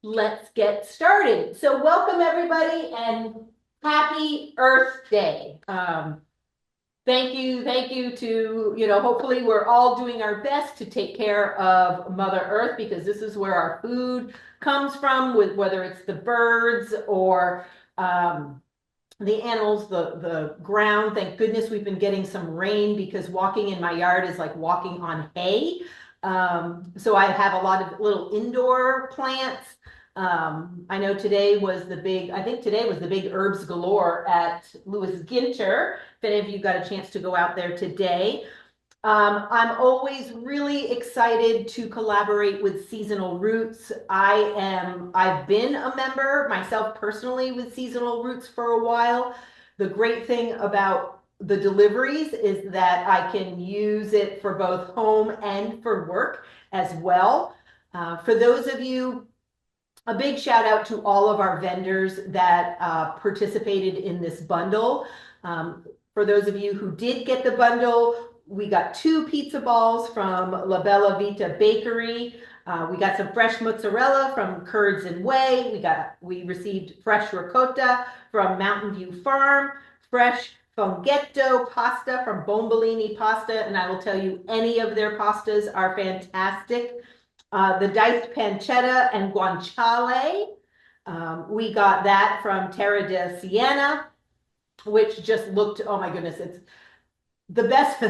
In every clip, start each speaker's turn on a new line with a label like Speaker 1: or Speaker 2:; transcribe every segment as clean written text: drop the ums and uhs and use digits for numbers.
Speaker 1: let's get started. So welcome everybody and happy Earth Day. Thank you to, hopefully we're all doing our best to take care of Mother Earth because this is where our food comes from, with whether it's the birds or the animals, the ground. Thank goodness we've been getting some rain because walking in my yard is like walking on hay. So I have a lot of little indoor plants. I know today was I think today was the big herbs galore at Lewis Ginter. If any of you got a chance to go out there today. I'm always really excited to collaborate with Seasonal Roots. I've been a member myself personally with Seasonal Roots for a while. The great thing about the deliveries is that I can use it for both home and for work as well. For those of you, a big shout out to all of our vendors that participated in this bundle. For those of you who did get the bundle, we got 2 pizza balls from La Bella Vita Bakery. We got some fresh mozzarella from Curds and Whey. We received fresh ricotta from Mountain View Farm, fresh funghetto pasta from Bombolini Pasta, and I will tell you, any of their pastas are fantastic. The diced pancetta and guanciale. We got that from Terra de Siena, which just looked, oh my goodness, it's the best.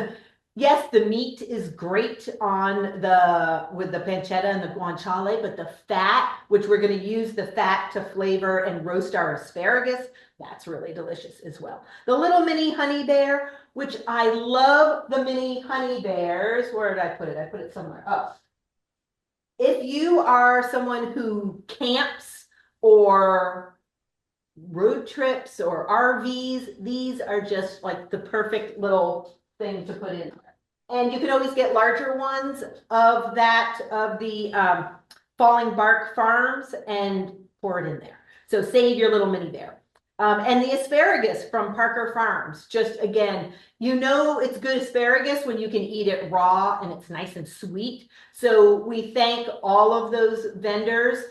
Speaker 1: Yes, the meat is great with the pancetta and the guanciale, but the fat, which we're going to use the fat to flavor and roast our asparagus, that's really delicious as well. The little mini honey bear, which I love the mini honey bears. Where did I put it? I put it somewhere. Oh. If you are someone who camps or road trips or RVs, these are just like the perfect little thing to put in there. And you can always get larger ones of the Falling Bark Farms and pour it in there. So save your little mini bear. And the asparagus from Parker Farms, just again, it's good asparagus when you can eat it raw and it's nice and sweet. So we thank all of those vendors.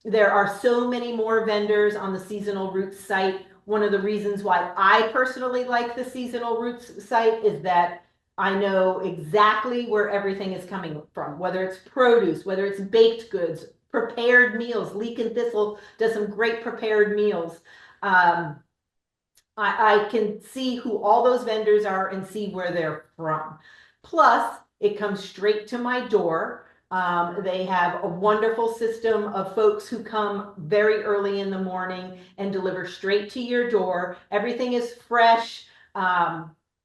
Speaker 1: There are so many more vendors on the Seasonal Roots site. One of the reasons why I personally like the Seasonal Roots site is that I know exactly where everything is coming from, whether it's produce, whether it's baked goods, prepared meals. Leek and Thistle does some great prepared meals. I can see who all those vendors are and see where they're from. Plus, it comes straight to my door. They have a wonderful system of folks who come very early in the morning and deliver straight to your door. Everything is fresh.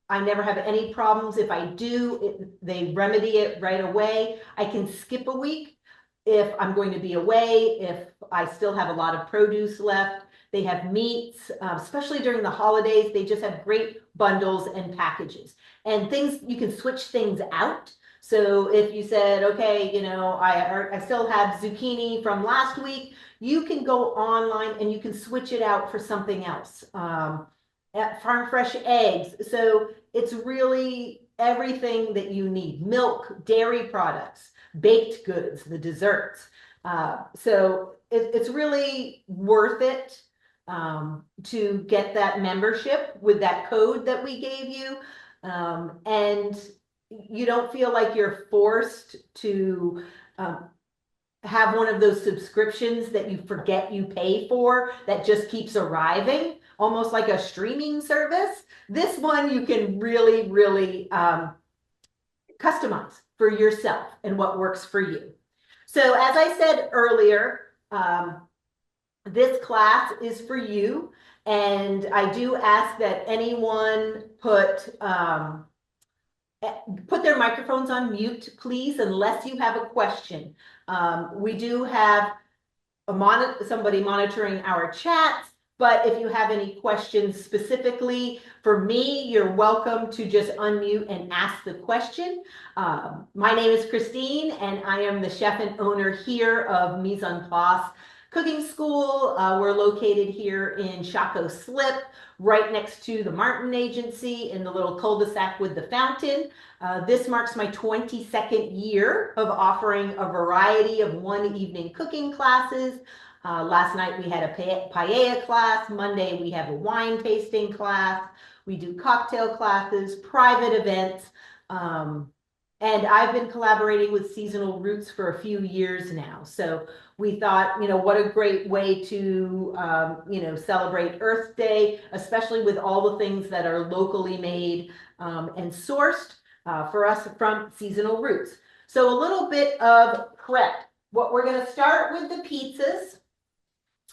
Speaker 1: I never have any problems. If I do, they remedy it right away. I can skip a week if I'm going to be away, if I still have a lot of produce left. They have meats, especially during the holidays. They just have great bundles and packages and things. You can switch things out. So if you said, okay, I still have zucchini from last week, you can go online and you can switch it out for something else. Farm fresh eggs. So it's really everything that you need. Milk, dairy products, baked goods, the desserts. So it's really worth it to get that membership with that code that we gave you. And you don't feel like you're forced to have one of those subscriptions that you forget you pay for that just keeps arriving, almost like a streaming service. This one you can really, really customize for yourself and what works for you. So as I said earlier, this class is for you, and I do ask that anyone put their microphones on mute, please, unless you have a question. We do have somebody monitoring our chats, but if you have any questions specifically for me, you're welcome to just unmute and ask the question. My name is Christine, and I am the chef and owner here of Mise cooking school. We're located here in Chaco Slip, right next to the Martin Agency in the little cul-de-sac with the fountain. This marks my 22nd year of offering a variety of one evening cooking classes. Last night we had a paella class. Monday we have a wine tasting class. We do cocktail classes, private events. And I've been collaborating with Seasonal Roots for a few years now. So we thought, what a great way to, celebrate Earth Day, especially with all the things that are locally made and sourced for us from Seasonal Roots. So a little bit of prep. What we're going to start with the pizzas.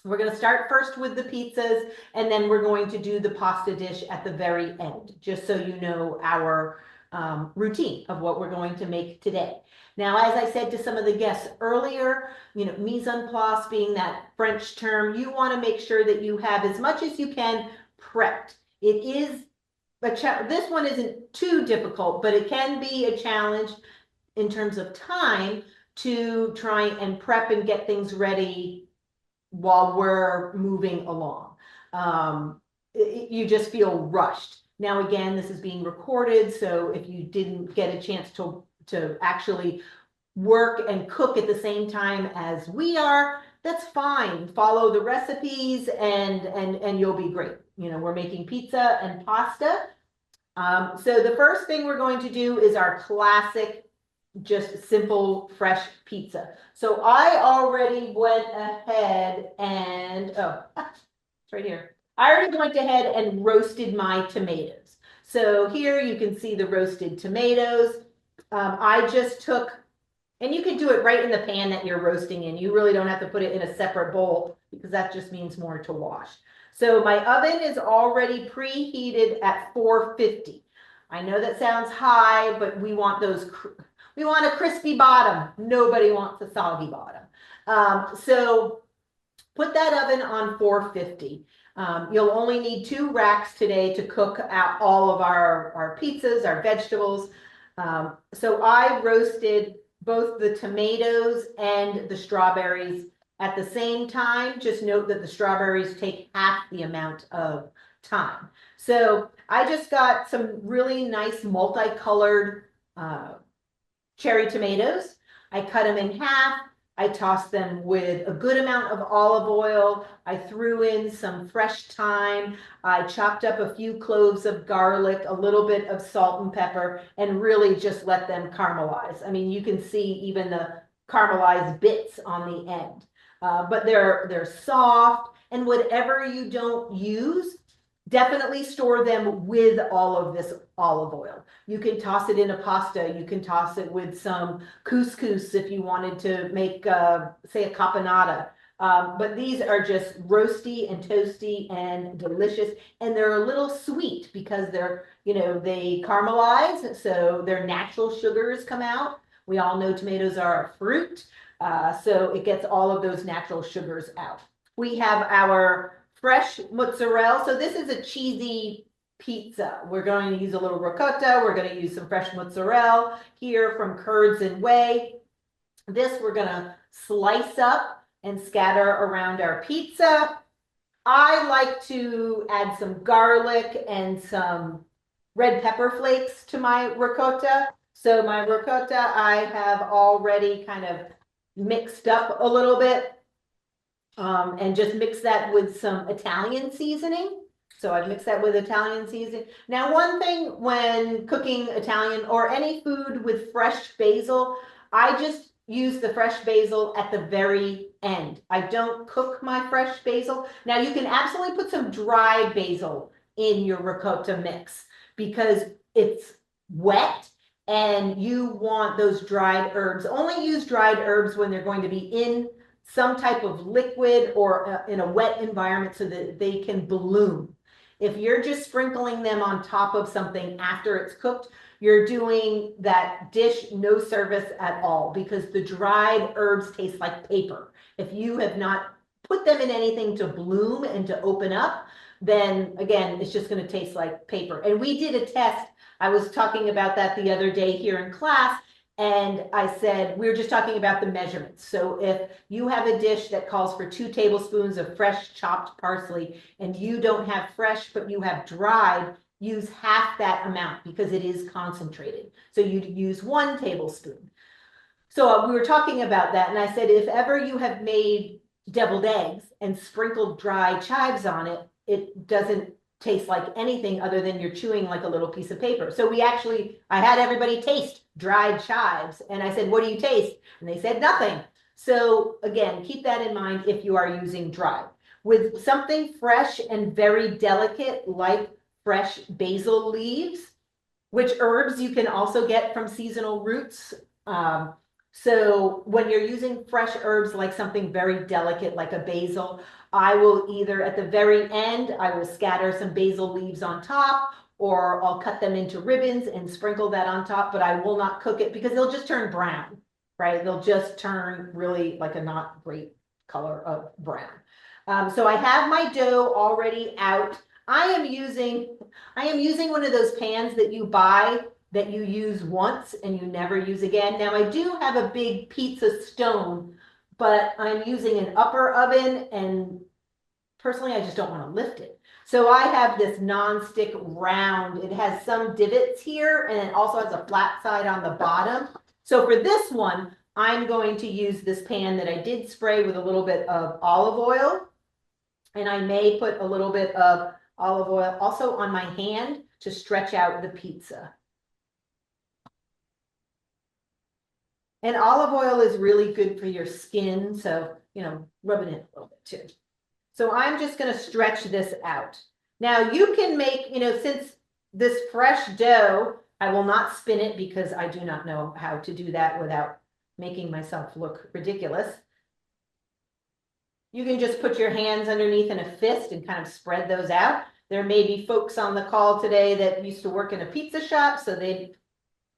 Speaker 1: We're going to start first with the pizzas, and then we're going to do the pasta dish at the very end, just so you know our routine of what we're going to make today. Now, as I said to some of the guests earlier, mise en place being that French term, you want to make sure that you have as much as you can prepped. It is this one isn't too difficult, but it can be a challenge in terms of time to try and prep and get things ready while we're moving along. You just feel rushed. Now, again, this is being recorded, so if you didn't get a chance to actually work and cook at the same time as we are, that's fine. Follow the recipes and you'll be great. We're making pizza and pasta. So the first thing we're going to do is our classic, just simple, fresh pizza. So I already went ahead and, it's right here. I already went ahead and roasted my tomatoes. So here you can see the roasted tomatoes. I just took, and you can do it right in the pan that you're roasting in. You really don't have to put it in a separate bowl because that just means more to wash. So my oven is already preheated at 450. I know that sounds high, but we want a crispy bottom. Nobody wants a soggy bottom. So put that oven on 450. You'll only need 2 racks today to cook out all of our pizzas, our vegetables. So I roasted both the tomatoes and the strawberries at the same time. Just note that the strawberries take half the amount of time. So I just got some really nice multicolored cherry tomatoes. I cut them in half. I tossed them with a good amount of olive oil. I threw in some fresh thyme. I chopped up a few cloves of garlic, a little bit of salt and pepper, and really just let them caramelize. I mean, you can see even the caramelized bits on the end. But they're soft, and whatever you don't use, definitely store them with all of this olive oil. You can toss it in a pasta. You can toss it with some couscous if you wanted to make, say, a caponata. But these are just roasty and toasty and delicious. And they're a little sweet because they're, they caramelize. So their natural sugars come out. We all know tomatoes are a fruit. So it gets all of those natural sugars out. We have our fresh mozzarella. So this is a cheesy pizza. We're going to use a little ricotta. We're going to use some fresh mozzarella here from Curds and Whey. This we're going to slice up and scatter around our pizza. I like to add some garlic and some red pepper flakes to my ricotta. So my ricotta I have already kind of mixed up a little bit. And just mix that with some Italian seasoning. So I've mixed that with Italian seasoning. Now, one thing when cooking Italian or any food with fresh basil, I just use the fresh basil at the very end. I don't cook my fresh basil. Now, you can absolutely put some dried basil in your ricotta mix because it's wet and you want those dried herbs. Only use dried herbs when they're going to be in some type of liquid or in a wet environment so that they can bloom. If you're just sprinkling them on top of something after it's cooked, you're doing that dish no service at all because the dried herbs taste like paper. If you have not put them in anything to bloom and to open up, then again, it's just going to taste like paper. And we did a test. I was talking about that the other day here in class. And I said, we were just talking about the measurements. So if you have a dish that calls for 2 tablespoons of fresh chopped parsley and you don't have fresh, but you have dried, use half that amount because it is concentrated. So you'd use 1 tablespoon. So we were talking about that. And I said, if ever you have made deviled eggs and sprinkled dry chives on it, it doesn't taste like anything other than you're chewing like a little piece of paper. So I had everybody taste dried chives. And I said, what do you taste? And they said, nothing. So again, keep that in mind if you are using dry. With something fresh and very delicate, like fresh basil leaves, which herbs you can also get from seasonal roots. So when you're using fresh herbs, like something very delicate, like a basil, I will either at the very end, I will scatter some basil leaves on top, or I'll cut them into ribbons and sprinkle that on top, but I will not cook it because they'll just turn brown, right? They'll just turn really like a not great color of brown. So I have my dough already out. I am using one of those pans that you buy that you use once and you never use again. Now I do have a big pizza stone, but I'm using an upper oven and personally I just don't want to lift it. So I have this non-stick round. It has some divots here and it also has a flat side on the bottom. So for this one, I'm going to use this pan that I did spray with a little bit of olive oil. And I may put a little bit of olive oil also on my hand to stretch out the pizza. And olive oil is really good for your skin, so, rub it in a little bit too. So I'm just going to stretch this out. Now you can make, since this fresh dough, I will not spin it because I do not know how to do that without making myself look ridiculous. You can just put your hands underneath in a fist and kind of spread those out. There may be folks on the call today that used to work in a pizza shop, so they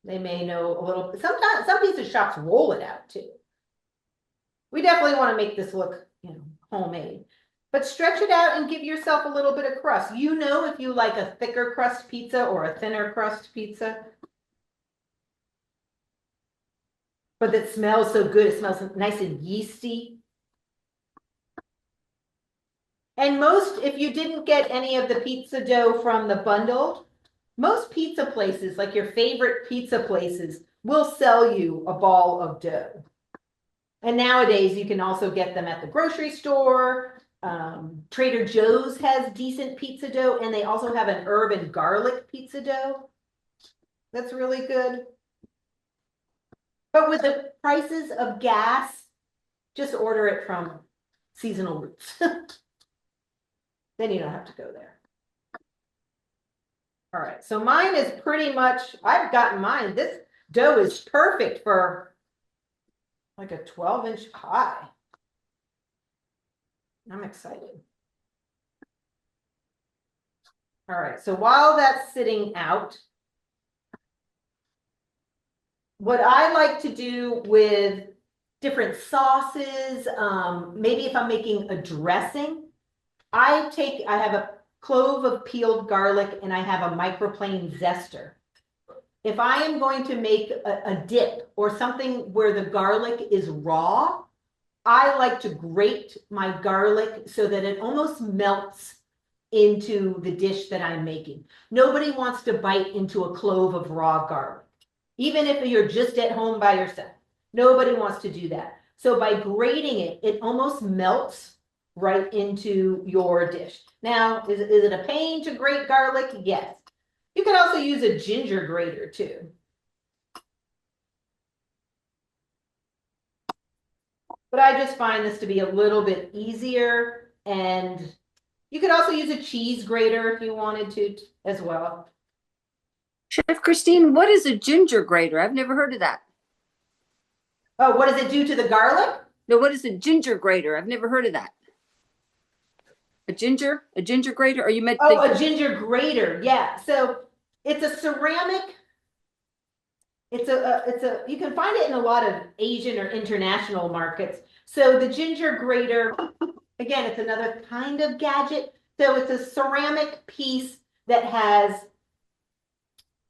Speaker 1: may know a little. Sometimes some pizza shops roll it out too. We definitely want to make this look, homemade. But stretch it out and give yourself a little bit of crust. If you like a thicker crust pizza or a thinner crust pizza. But it smells so good. It smells nice and yeasty. And if you didn't get any of the pizza dough from the bundle, most pizza places, like your favorite pizza places, will sell you a ball of dough. And nowadays you can also get them at the grocery store. Trader Joe's has decent pizza dough, and they also have an herb and garlic pizza dough. That's really good. But with the prices of gas, just order it from Seasonal Roots. Then you don't have to go there. All right, so mine is pretty much, I've gotten mine. This dough is perfect for like a 12-inch pie. I'm excited. All right, so while that's sitting out, what I like to do with different sauces, maybe if I'm making a dressing, I have a clove of peeled garlic and I have a microplane zester. If I am going to make a dip or something where the garlic is raw, I like to grate my garlic so that it almost melts into the dish that I'm making. Nobody wants to bite into a clove of raw garlic, even if you're just at home by yourself. Nobody wants to do that. So by grating it, it almost melts right into your dish. Now, is it a pain to grate garlic? Yes. You can also use a ginger grater too. But I just find this to be a little bit easier, and you could also use a cheese grater if you wanted to as well.
Speaker 2: Chef Christine, what is a ginger grater? I've never heard of that.
Speaker 1: Oh, what does it do to the garlic?
Speaker 2: No, what is a ginger grater? I've never heard of that. A ginger grater? Or you meant
Speaker 1: a ginger grater? Yeah. So it's a ceramic. You can find it in a lot of Asian or international markets. So the ginger grater, again, it's another kind of gadget. So it's a ceramic piece that has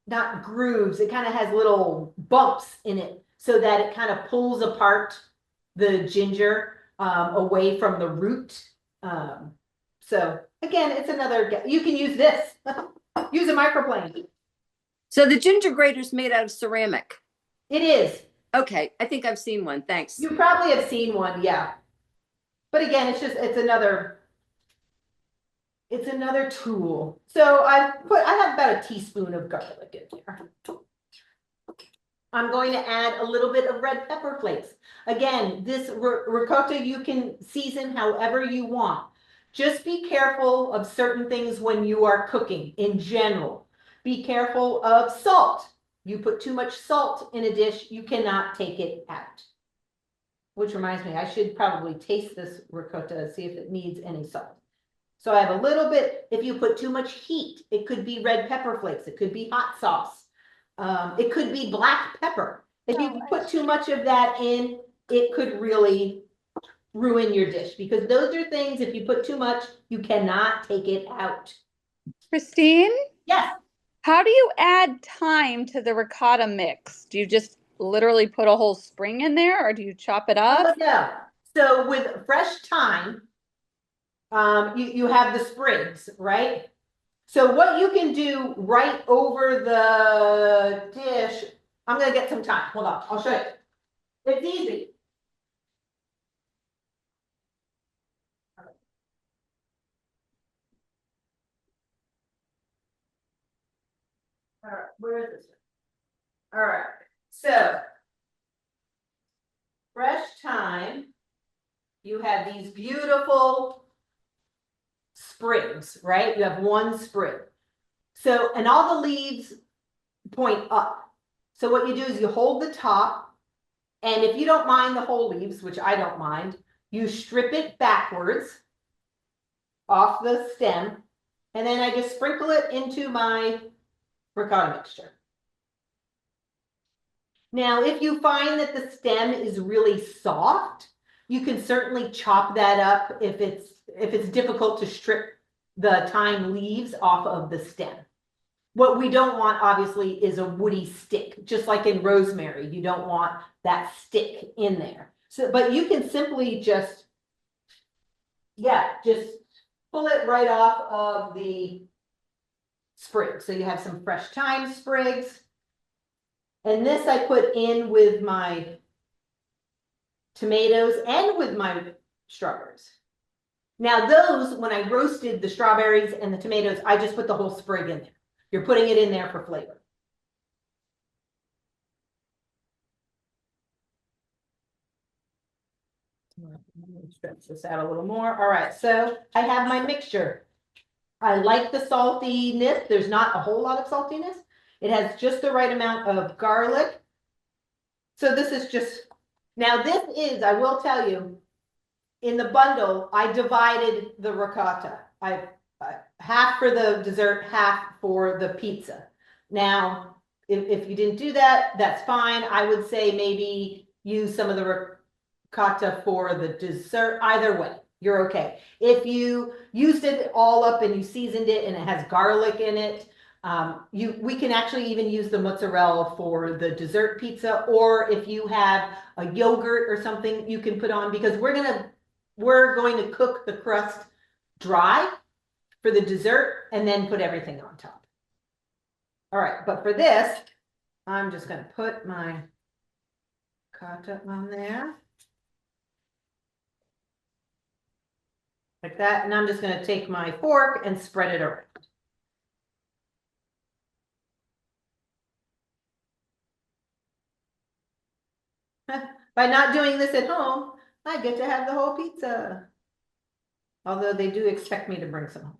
Speaker 1: not grooves, it kind of has little bumps in it so that it kind of pulls apart the ginger away from the root. So again, it's another, you can use this. Use a microplane.
Speaker 2: So the ginger grater's made out of ceramic.
Speaker 1: It is.
Speaker 2: Okay, I think I've seen one. Thanks.
Speaker 1: You probably have seen one, yeah. But again, it's another tool. So I have about a teaspoon of garlic in there. I'm going to add a little bit of red pepper flakes. Again, this ricotta you can season however you want. Just be careful of certain things when you are cooking in general. Be careful of salt. You put too much salt in a dish, you cannot take it out. Which reminds me, I should probably taste this ricotta, see if it needs any salt. So I have a little bit, if you put too much heat, it could be red pepper flakes, it could be hot sauce. It could be black pepper. If you put too much of that in, it could really ruin your dish because those are things, if you put too much, you cannot take it out.
Speaker 3: Christine,
Speaker 1: Yes.
Speaker 3: how do you add thyme to the ricotta mix? Do you just literally put a whole spring in there or do you chop it up?
Speaker 1: No. So with fresh thyme, you have the sprigs, right? So what you can do right over the dish, I'm gonna get some thyme. Hold on, I'll show you. It's easy. All right, where is this? All right, so fresh thyme, you have these beautiful sprigs, right? You have one sprig. So, and all the leaves point up. So what you do is you hold the top, and if you don't mind the whole leaves, which I don't mind, you strip it backwards off the stem, and then I just sprinkle it into my ricotta mixture. Now, if you find that the stem is really soft, you can certainly chop that up if it's difficult to strip the thyme leaves off of the stem. What we don't want, obviously, is a woody stick, just like in rosemary. You don't want that stick in there. So, but you can simply just pull it right off of the sprig. So you have some fresh thyme sprigs. And this I put in with my tomatoes and with my strawberries. Now those, when I roasted the strawberries and the tomatoes, I just put the whole sprig in there. You're putting it in there for flavor. Let me stretch this out a little more. All right, so I have my mixture. I like the saltiness. There's not a whole lot of saltiness. It has just the right amount of garlic. So this is just, now this is, I will tell you, in the bundle, I divided the ricotta. I half for the dessert, half for the pizza. Now, if you didn't do that, that's fine. I would say maybe use some of the ricotta for the dessert. Either way, you're okay. If you used it all up and you seasoned it and it has garlic in it, we can actually even use the mozzarella for the dessert pizza, or if you have a yogurt or something you can put on, because we're going to cook the crust dry for the dessert and then put everything on top. All right, but for this, I'm just going to put my ricotta on there. Like that, and I'm just going to take my fork and spread it around. By not doing this at home, I get to have the whole pizza. Although they do expect me to bring some home.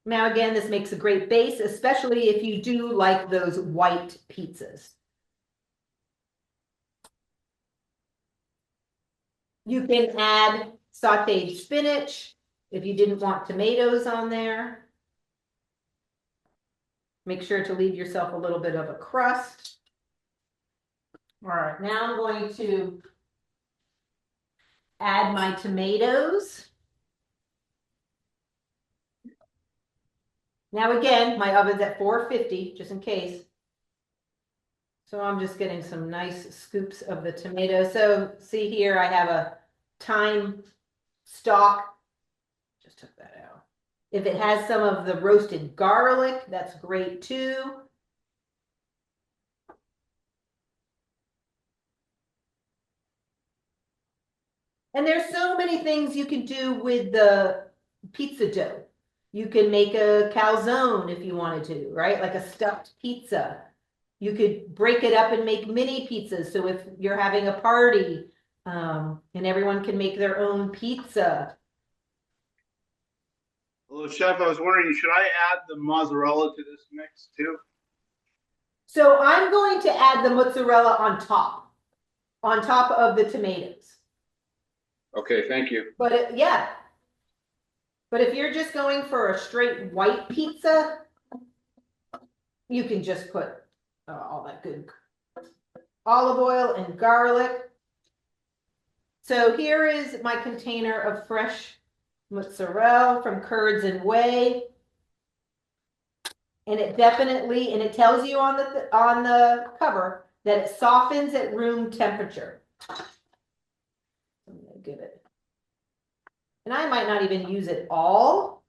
Speaker 1: Now, again, this makes a great base, especially if you do like those white pizzas. You can add sauteed spinach if you didn't want tomatoes on there. Make sure to leave yourself a little bit of a crust. All right, now I'm going to add my tomatoes. Now again, my oven's at 450, just in case. So I'm just getting some nice scoops of the tomato. So see here, I have a thyme stalk. Just took that out. If it has some of the roasted garlic, that's great too. And there's so many things you can do with the pizza dough. You can make a calzone if you wanted to, right? Like a stuffed pizza. You could break it up and make mini pizzas. So if you're having a party, and everyone can make their own pizza.
Speaker 4: Hello, Chef. I was wondering, should I add the mozzarella to this mix too?
Speaker 1: So I'm going to add the mozzarella on top of the tomatoes.
Speaker 4: Okay, thank you.
Speaker 1: But yeah. But if you're just going for a straight white pizza, you can just put all that good olive oil and garlic. So here is my container of fresh mozzarella from Curds and Whey. And it definitely, and it tells you on the cover that it softens at room temperature. I'm gonna give it. And I might not even use it all.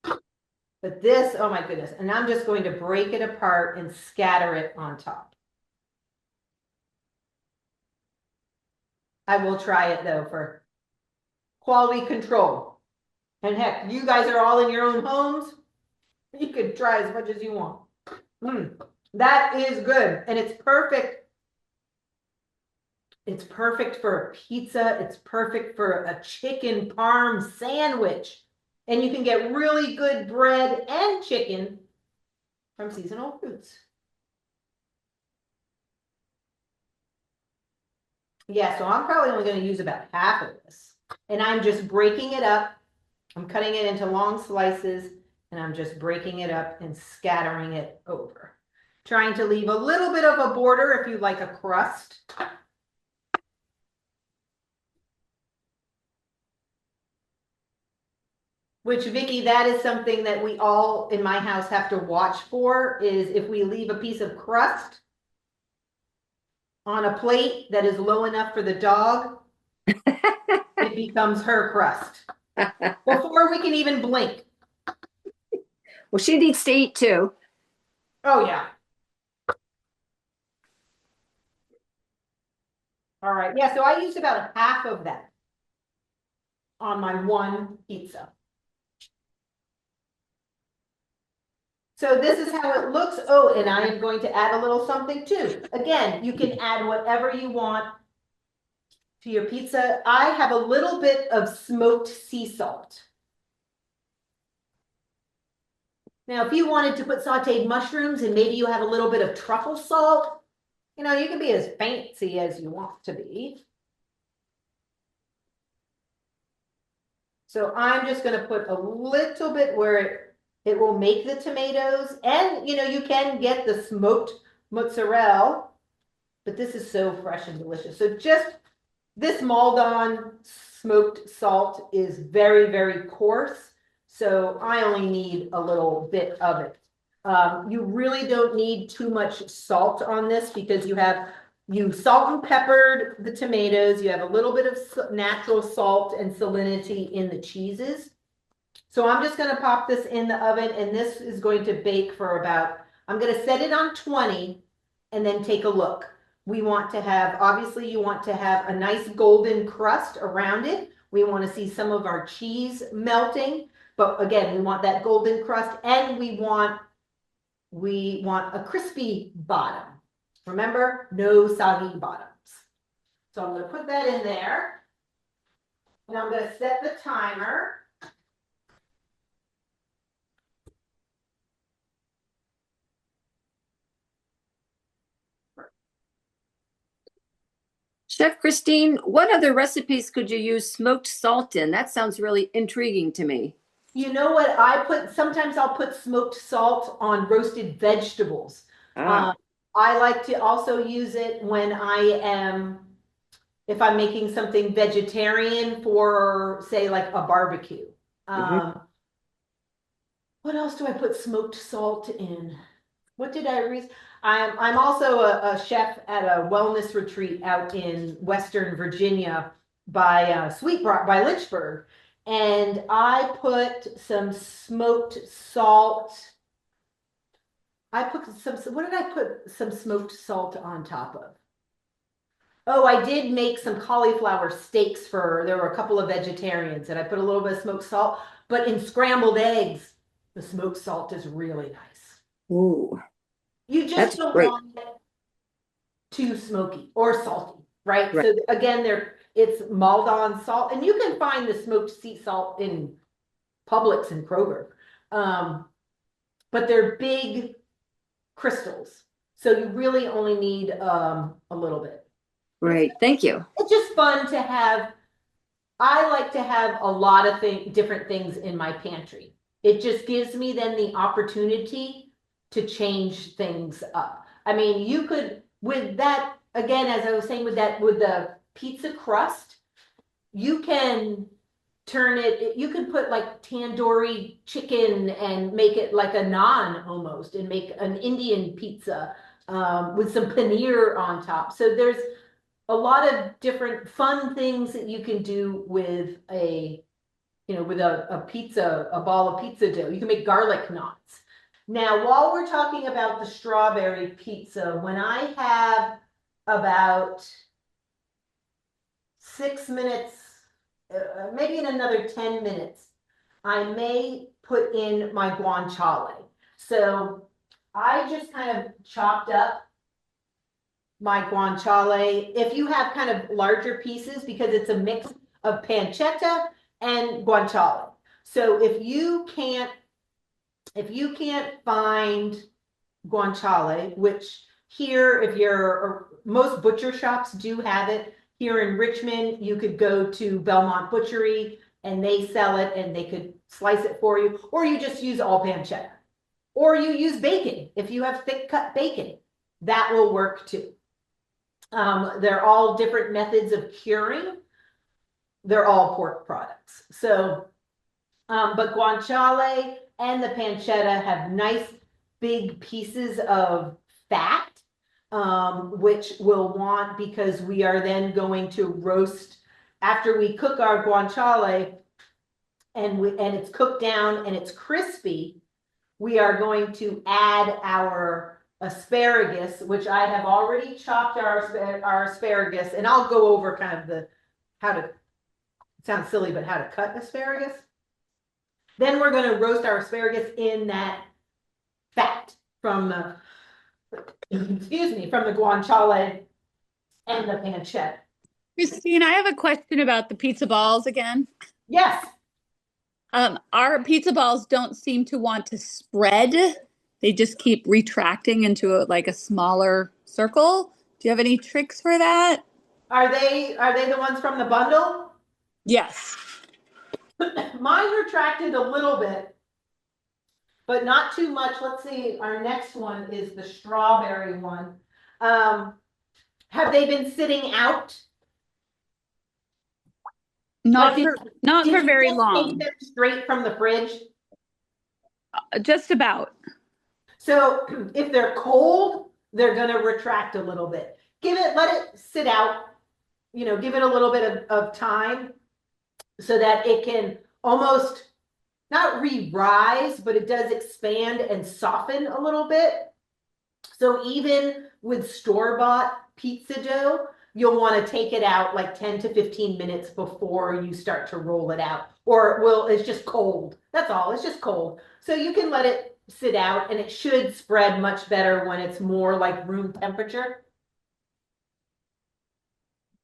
Speaker 1: But this, oh my goodness. And I'm just going to break it apart and scatter it on top. I will try it though for quality control. And heck, you guys are all in your own homes. You could try as much as you want. That is good. And it's perfect. It's perfect for a pizza. It's perfect for a chicken parm sandwich. And you can get really good bread and chicken from seasonal fruits. Yeah, so I'm probably only going to use about half of this. And I'm just breaking it up. I'm cutting it into long slices, and I'm just breaking it up and scattering it over. Trying to leave a little bit of a border if you like a crust. Which, Vicky, that is something that we all in my house have to watch for, is if we leave a piece of crust on a plate that is low enough for the dog, it becomes her crust. Before we can even blink.
Speaker 2: Well, she needs to eat too.
Speaker 1: Oh, yeah. All right. Yeah, so I used about half of that on my one pizza. So this is how it looks. Oh, and I am going to add a little something too. Again, you can add whatever you want to your pizza. I have a little bit of smoked sea salt. Now, if you wanted to put sauteed mushrooms and maybe you have a little bit of truffle salt, you know, you can be as fancy as you want to be. So I'm just going to put a little bit where it will make the tomatoes. And, you know, you can get the smoked mozzarella, but this is so fresh and delicious. So just this Maldon smoked salt is very, very coarse. So I only need a little bit of it. You really don't need too much salt on this because you salt and peppered the tomatoes. You have a little bit of natural salt and salinity in the cheeses. So I'm just going to pop this in the oven, and this is going to bake for about, I'm going to set it on 20 and then take a look. We want to have, obviously you want to have a nice golden crust around it. We want to see some of our cheese melting, but again, we want that golden crust, and we want a crispy bottom. Remember, no soggy bottoms. So I'm going to put that in there, and I'm going to set the timer.
Speaker 2: Chef Christine, what other recipes could you use smoked salt in? That sounds really intriguing to me.
Speaker 1: You know what sometimes I'll put smoked salt on roasted vegetables. I like to also use it when if I'm making something vegetarian for, say, like a barbecue. What else do I put smoked salt in? What did I read? I'm also a chef at a wellness retreat out in Western Virginia by by Lynchburg. And I put some smoked salt. I put what did I put some smoked salt on top of? Oh, I did make some cauliflower steaks there were a couple of vegetarians, and I put a little bit of smoked salt, but in scrambled eggs, the smoked salt is really nice.
Speaker 2: Ooh,
Speaker 1: You just
Speaker 2: that's
Speaker 1: don't
Speaker 2: great.
Speaker 1: want it too smoky or salty, right?
Speaker 2: Right.
Speaker 1: So again, it's Maldon salt, and you can find the smoked sea salt in Publix and Kroger. But they're big crystals. So you really only need a little bit.
Speaker 2: Great. Thank you.
Speaker 1: It's just fun to have. I like to have a lot of different things in my pantry. It just gives me then the opportunity to change things up. I mean, you could, with that, again, as I was saying, with the pizza crust, you can turn it, you can put like tandoori chicken and make it like a naan almost, and make an Indian pizza with some paneer on top. So there's a lot of different fun things that you can do with with a pizza, a ball of pizza dough. You can make garlic knots. Now, while we're talking about the strawberry pizza, when I have about 6 minutes, maybe in another 10 minutes, I may put in my guanciale. So I just kind of chopped up my guanciale. If you have kind of larger pieces, because it's a mix of pancetta and guanciale. So if you can't find guanciale, which here, if you're, most butcher shops do have it. Here in Richmond, you could go to Belmont Butchery and they sell it and they could slice it for you, or you just use all pancetta, or you use bacon. If you have thick cut bacon, that will work too. They're all different methods of curing. They're all pork products. So, but guanciale and the pancetta have nice big pieces of fat, which we'll want because we are then going to roast after we cook our guanciale and it's cooked down and it's crispy. We are going to add our asparagus, which I have already chopped our asparagus, and I'll go over kind of how to, it sounds silly, but how to cut asparagus. Then we're going to roast our asparagus in that fat from the, excuse me, from the guanciale and the pancetta.
Speaker 3: Christine, I have a question about the pizza balls again.
Speaker 1: Yes.
Speaker 3: Our pizza balls don't seem to want to spread. They just keep retracting into like a smaller circle. Do you have any tricks for that?
Speaker 1: Are they the ones from the bundle?
Speaker 3: Yes.
Speaker 1: Mine retracted a little bit, but not too much. Let's see. Our next one is the strawberry one. Have they been sitting out?
Speaker 3: Not
Speaker 1: Like,
Speaker 3: for not
Speaker 1: did
Speaker 3: for
Speaker 1: you
Speaker 3: very
Speaker 1: just
Speaker 3: long.
Speaker 1: take them straight from the fridge?
Speaker 3: Just about.
Speaker 1: So if they're cold, they're gonna retract a little bit. Let it sit out, give it a little bit of time so that it can almost not re-rise, but it does expand and soften a little bit. So even with store-bought pizza dough, you'll want to take it out like 10 to 15 minutes before you start to roll it out. Or it's just cold. That's all. It's just cold. So you can let it sit out and it should spread much better when it's more like room temperature.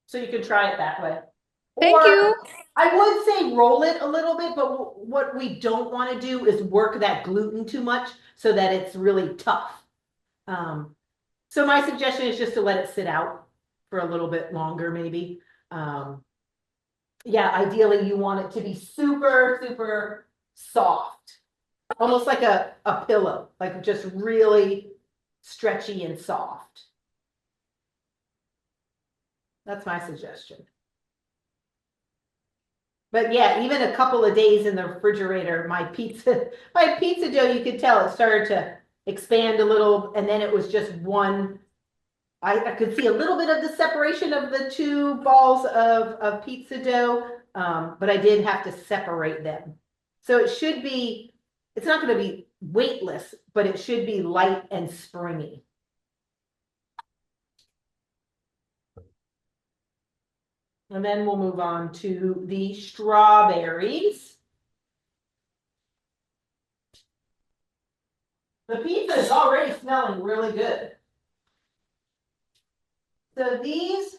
Speaker 1: So you can try it that way.
Speaker 3: Thank you.
Speaker 1: I would say roll it a little bit, but what we don't want to do is work that gluten too much so that it's really tough. So my suggestion is just to let it sit out for a little bit longer, maybe. Yeah, ideally you want it to be super, super soft, almost like a pillow, like just really stretchy and soft. That's my suggestion. But yeah, even a couple of days in the refrigerator, my pizza dough, you could tell it started to expand a little, and then it was just one. I could see a little bit of the separation of the two balls of pizza dough, but I did have to separate them. So it should be, it's not going to be weightless, but it should be light and springy. And then we'll move on to the strawberries. The pizza is already smelling really good. So these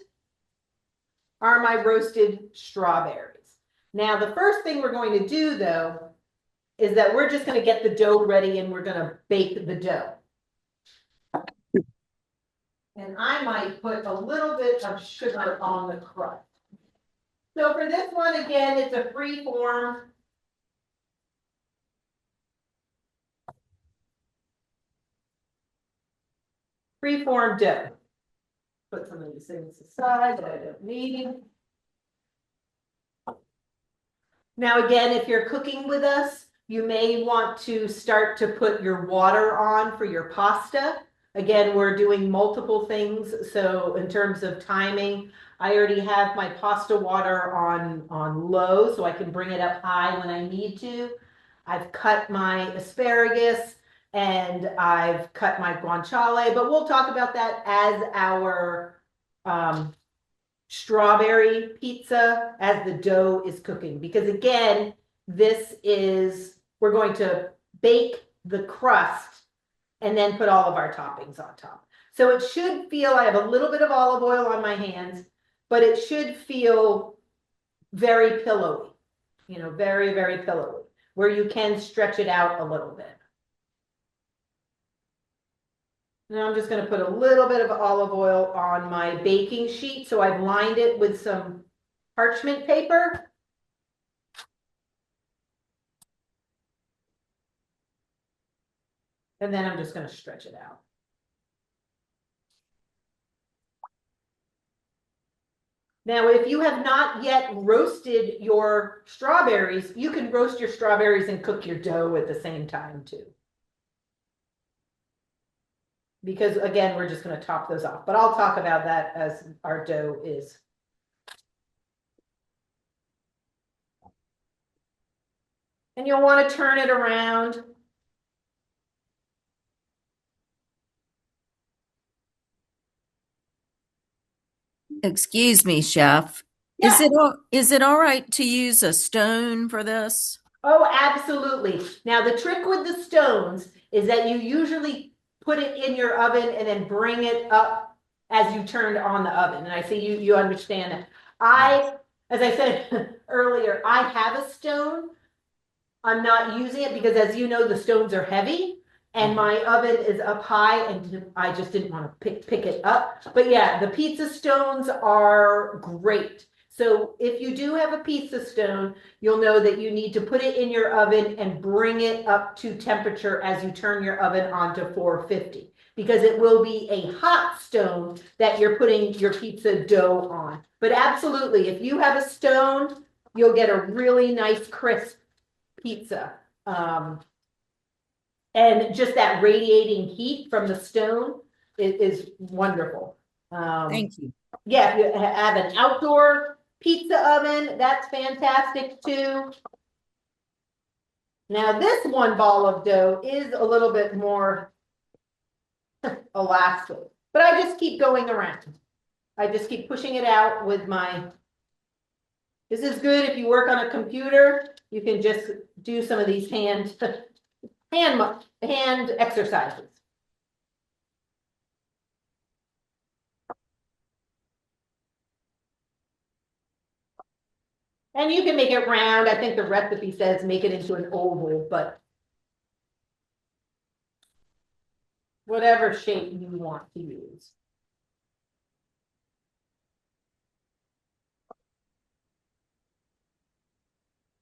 Speaker 1: are my roasted strawberries. Now, the first thing we're going to do, though, is that we're just going to get the dough ready and we're going to bake the dough. And I might put a little bit of sugar on the crust. So for this one, again, it's a free form. Free form dough. Put some of these things aside that I don't need. Now, again, if you're cooking with us, you may want to start to put your water on for your pasta. Again, we're doing multiple things. So in terms of timing, I already have my pasta water on low so I can bring it up high when I need to. I've cut my asparagus and I've cut my guanciale, but we'll talk about that as our strawberry pizza as the dough is cooking. Because again, we're going to bake the crust and then put all of our toppings on top. So it should feel, I have a little bit of olive oil on my hands, but it should feel very pillowy, very, very pillowy, where you can stretch it out a little bit. Now I'm just going to put a little bit of olive oil on my baking sheet. So I've lined it with some parchment paper. And then I'm just going to stretch it out. Now, if you have not yet roasted your strawberries, you can roast your strawberries and cook your dough at the same time too. Because again, we're just going to top those off, but I'll talk about that as our dough is. And you'll want to turn it around.
Speaker 5: Excuse me, chef.
Speaker 1: Yeah.
Speaker 5: Is it all right to use a stone for this?
Speaker 1: Oh, absolutely. Now, the trick with the stones is that you usually put it in your oven and then bring it up as you turned on the oven. And I see you understand that. As I said earlier, I have a stone. I'm not using it because, as you know, the stones are heavy and my oven is up high and I just didn't want to pick it up. But yeah, the pizza stones are great. So if you do have a pizza stone, you'll know that you need to put it in your oven and bring it up to temperature as you turn your oven on to 450, because it will be a hot stone that you're putting your pizza dough on. But absolutely, if you have a stone, you'll get a really nice crisp pizza. And just that radiating heat from the stone is wonderful.
Speaker 5: Thank you.
Speaker 1: Yeah, if you have an outdoor pizza oven, that's fantastic too. Now this one ball of dough is a little bit more elastic, but I just keep going around. I just keep pushing it out with this is good if you work on a computer, you can just do some of these hand exercises. And you can make it round. I think the recipe says make it into an oval, but whatever shape you want to use.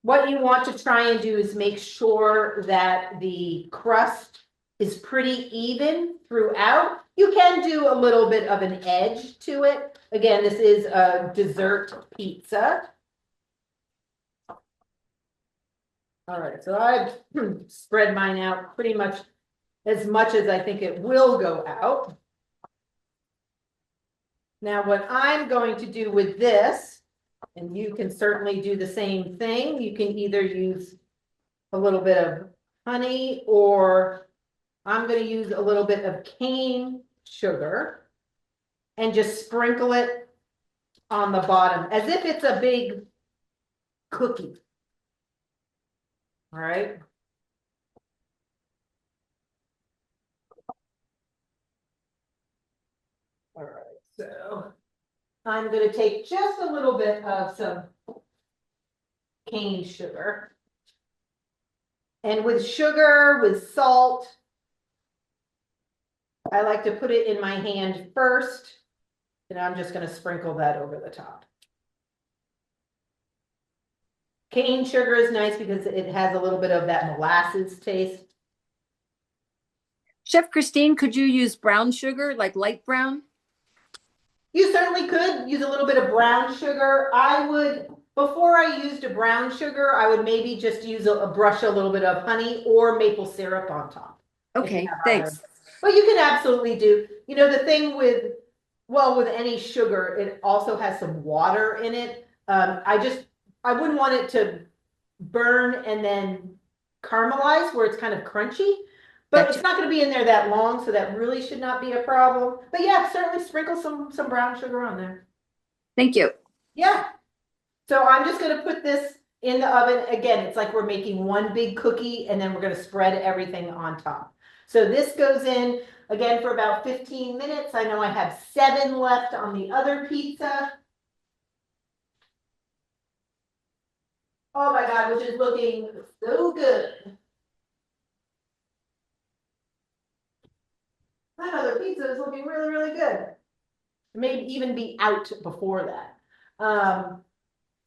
Speaker 1: What you want to try and do is make sure that the crust is pretty even throughout. You can do a little bit of an edge to it. Again, this is a dessert pizza. All right, so I've spread mine out pretty much as I think it will go out. Now, what I'm going to do with this, and you can certainly do the same thing, you can either use a little bit of honey, or I'm going to use a little bit of cane sugar and just sprinkle it on the bottom as if it's a big cookie. All right. All right, so I'm going to take just a little bit of some cane sugar. And with sugar, with salt, I like to put it in my hand first, and I'm just going to sprinkle that over the top. Cane sugar is nice because it has a little bit of that molasses taste.
Speaker 2: Chef Christine, could you use brown sugar, like light brown?
Speaker 1: You certainly could use a little bit of brown sugar. I would, before I used a brown sugar, I would maybe just use a brush a little bit of honey or maple syrup on top.
Speaker 2: Okay, thanks.
Speaker 1: But you can absolutely do, you know, the thing with, well, with any sugar, it also has some water in it. I wouldn't want it to burn and then caramelize where it's kind of crunchy. But
Speaker 2: Gotcha.
Speaker 1: it's not going to be in there that long, so that really should not be a problem. But yeah, certainly sprinkle some brown sugar on there.
Speaker 2: Thank you.
Speaker 1: Yeah. So I'm just going to put this in the oven. Again, it's like we're making one big cookie, and then we're going to spread everything on top. So this goes in again for about 15 minutes. I know I have 7 left on the other pizza. Oh my God, which is looking so good. That other pizza is looking really, really good. It may even be out before that.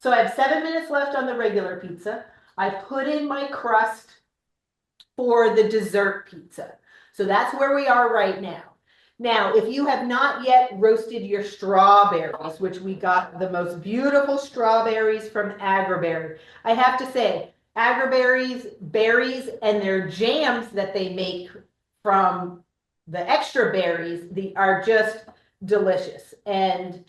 Speaker 1: So I have 7 minutes left on the regular pizza. I put in my crust for the dessert pizza. So that's where we are right now. Now, if you have not yet roasted your strawberries, which we got the most beautiful strawberries from Agriberry, I have to say, Agriberry's berries and their jams that they make from the extra berries, are just delicious. And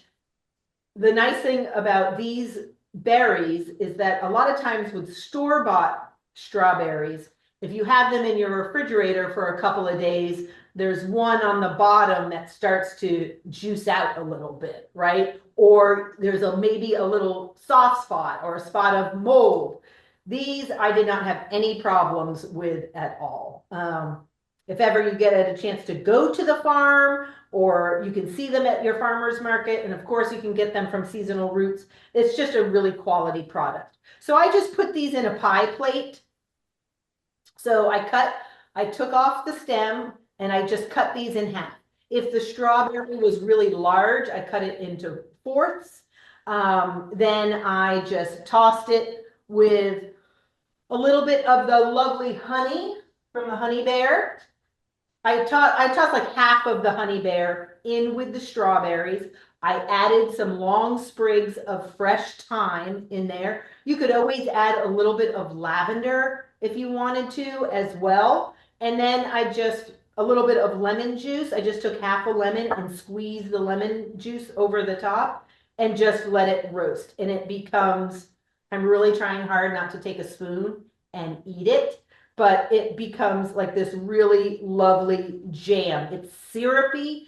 Speaker 1: the nice thing about these berries is that a lot of times with store-bought strawberries, if you have them in your refrigerator for a couple of days, there's one on the bottom that starts to juice out a little bit, right? Or there's maybe a little soft spot or a spot of mold. These I did not have any problems with at all. If ever you get a chance to go to the farm, or you can see them at your farmer's market, and of course you can get them from Seasonal Roots, it's just a really quality product. So I just put these in a pie plate. So I took off the stem and I just cut these in half. If the strawberry was really large, I cut it into fourths. Then I just tossed it with a little bit of the lovely honey from the honey bear. I tossed like half of the honey bear in with the strawberries. I added some long sprigs of fresh thyme in there. You could always add a little bit of lavender if you wanted to as well. And then a little bit of lemon juice. I just took half a lemon and squeezed the lemon juice over the top and just let it roast. And it becomes, I'm really trying hard not to take a spoon and eat it, but it becomes like this really lovely jam. It's syrupy.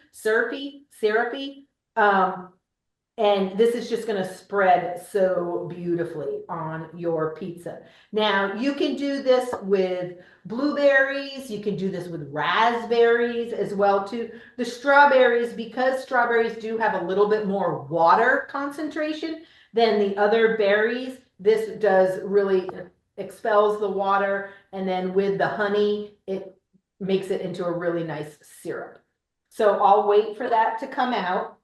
Speaker 1: And this is just going to spread so beautifully on your pizza. Now, you can do this with blueberries. You can do this with raspberries as well, too. The strawberries, because strawberries do have a little bit more water concentration than the other berries, this does really expels the water. And then with the honey, it makes it into a really nice syrup. So I'll wait for that to come out.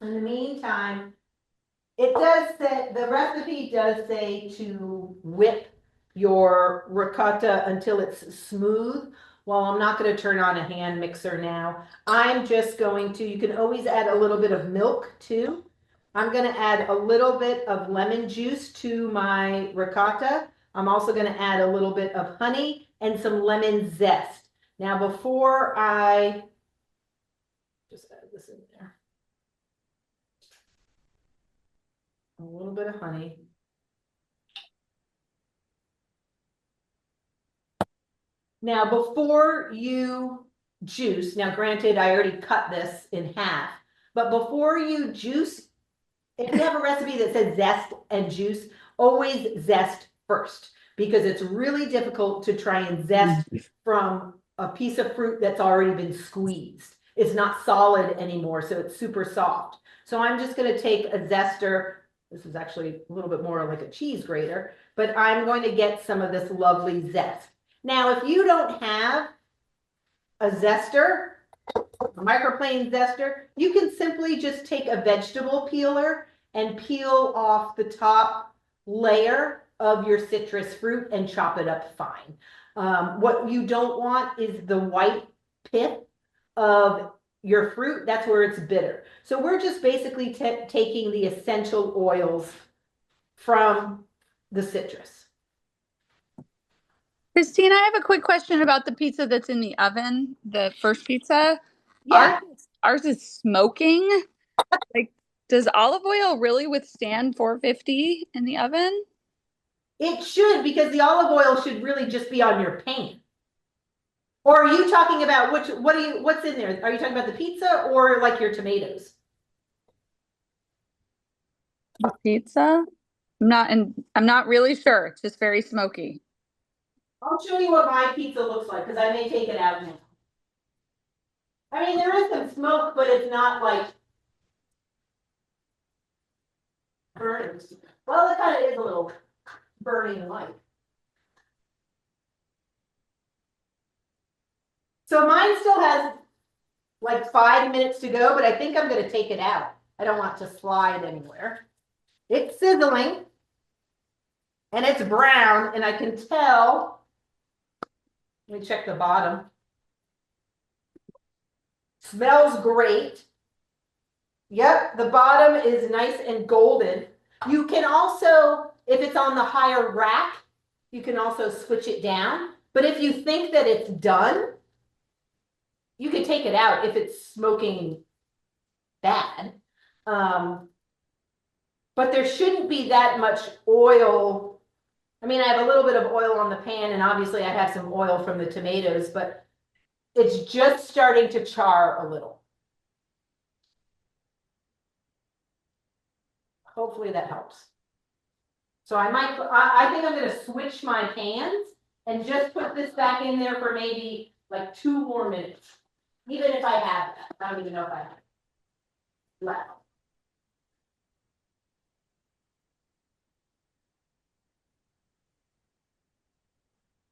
Speaker 1: In the meantime, it does say, the recipe does say to whip your ricotta until it's smooth. Well, I'm not going to turn on a hand mixer now. I'm just going to, you can always add a little bit of milk too. I'm going to add a little bit of lemon juice to my ricotta. I'm also gonna add a little bit of honey and some lemon zest. Now, before I just add this in there. A little bit of honey. Now, before you juice, now granted, I already cut this in half, but before you juice, if you have a recipe that says zest and juice, always zest first, because it's really difficult to try and zest from a piece of fruit that's already been squeezed. It's not solid anymore, so it's super soft. So I'm just gonna take a zester. This is actually a little bit more like a cheese grater, but I'm going to get some of this lovely zest. Now, if you don't have a zester, a microplane zester, you can simply just take a vegetable peeler and peel off the top layer of your citrus fruit and chop it up fine. What you don't want is the white pith of your fruit. That's where it's bitter. So we're just basically taking the essential oils from the citrus.
Speaker 3: Christine, I have a quick question about the pizza that's in the oven, the first pizza.
Speaker 1: Yeah.
Speaker 3: Ours is smoking. Like, does olive oil really withstand 450 in the oven?
Speaker 1: It should, because the olive oil should really just be on your pan. Or are you talking about what's in there? Are you talking about the pizza or like your tomatoes?
Speaker 3: The pizza? I'm not really sure. It's just very smoky.
Speaker 1: I'll show you what my pizza looks like, because I may take it out now. I mean, there is some smoke, but it's not like burning. Well, it kind of is a little burning light. So mine still has like 5 minutes to go, but I think I'm going to take it out. I don't want it to slide anywhere. It's sizzling and it's brown, and I can tell. Let me check the bottom. Smells great. Yep, the bottom is nice and golden. You can also, if it's on the higher rack, you can also switch it down. But if you think that it's done, you can take it out if it's smoking bad. But there shouldn't be that much oil. I mean, I have a little bit of oil on the pan, and obviously I have some oil from the tomatoes, but it's just starting to char a little. Hopefully that helps. So I think I'm going to switch my pans and just put this back in there for maybe like 2 more minutes. Even if I have that. I don't even know if I have it. Wow.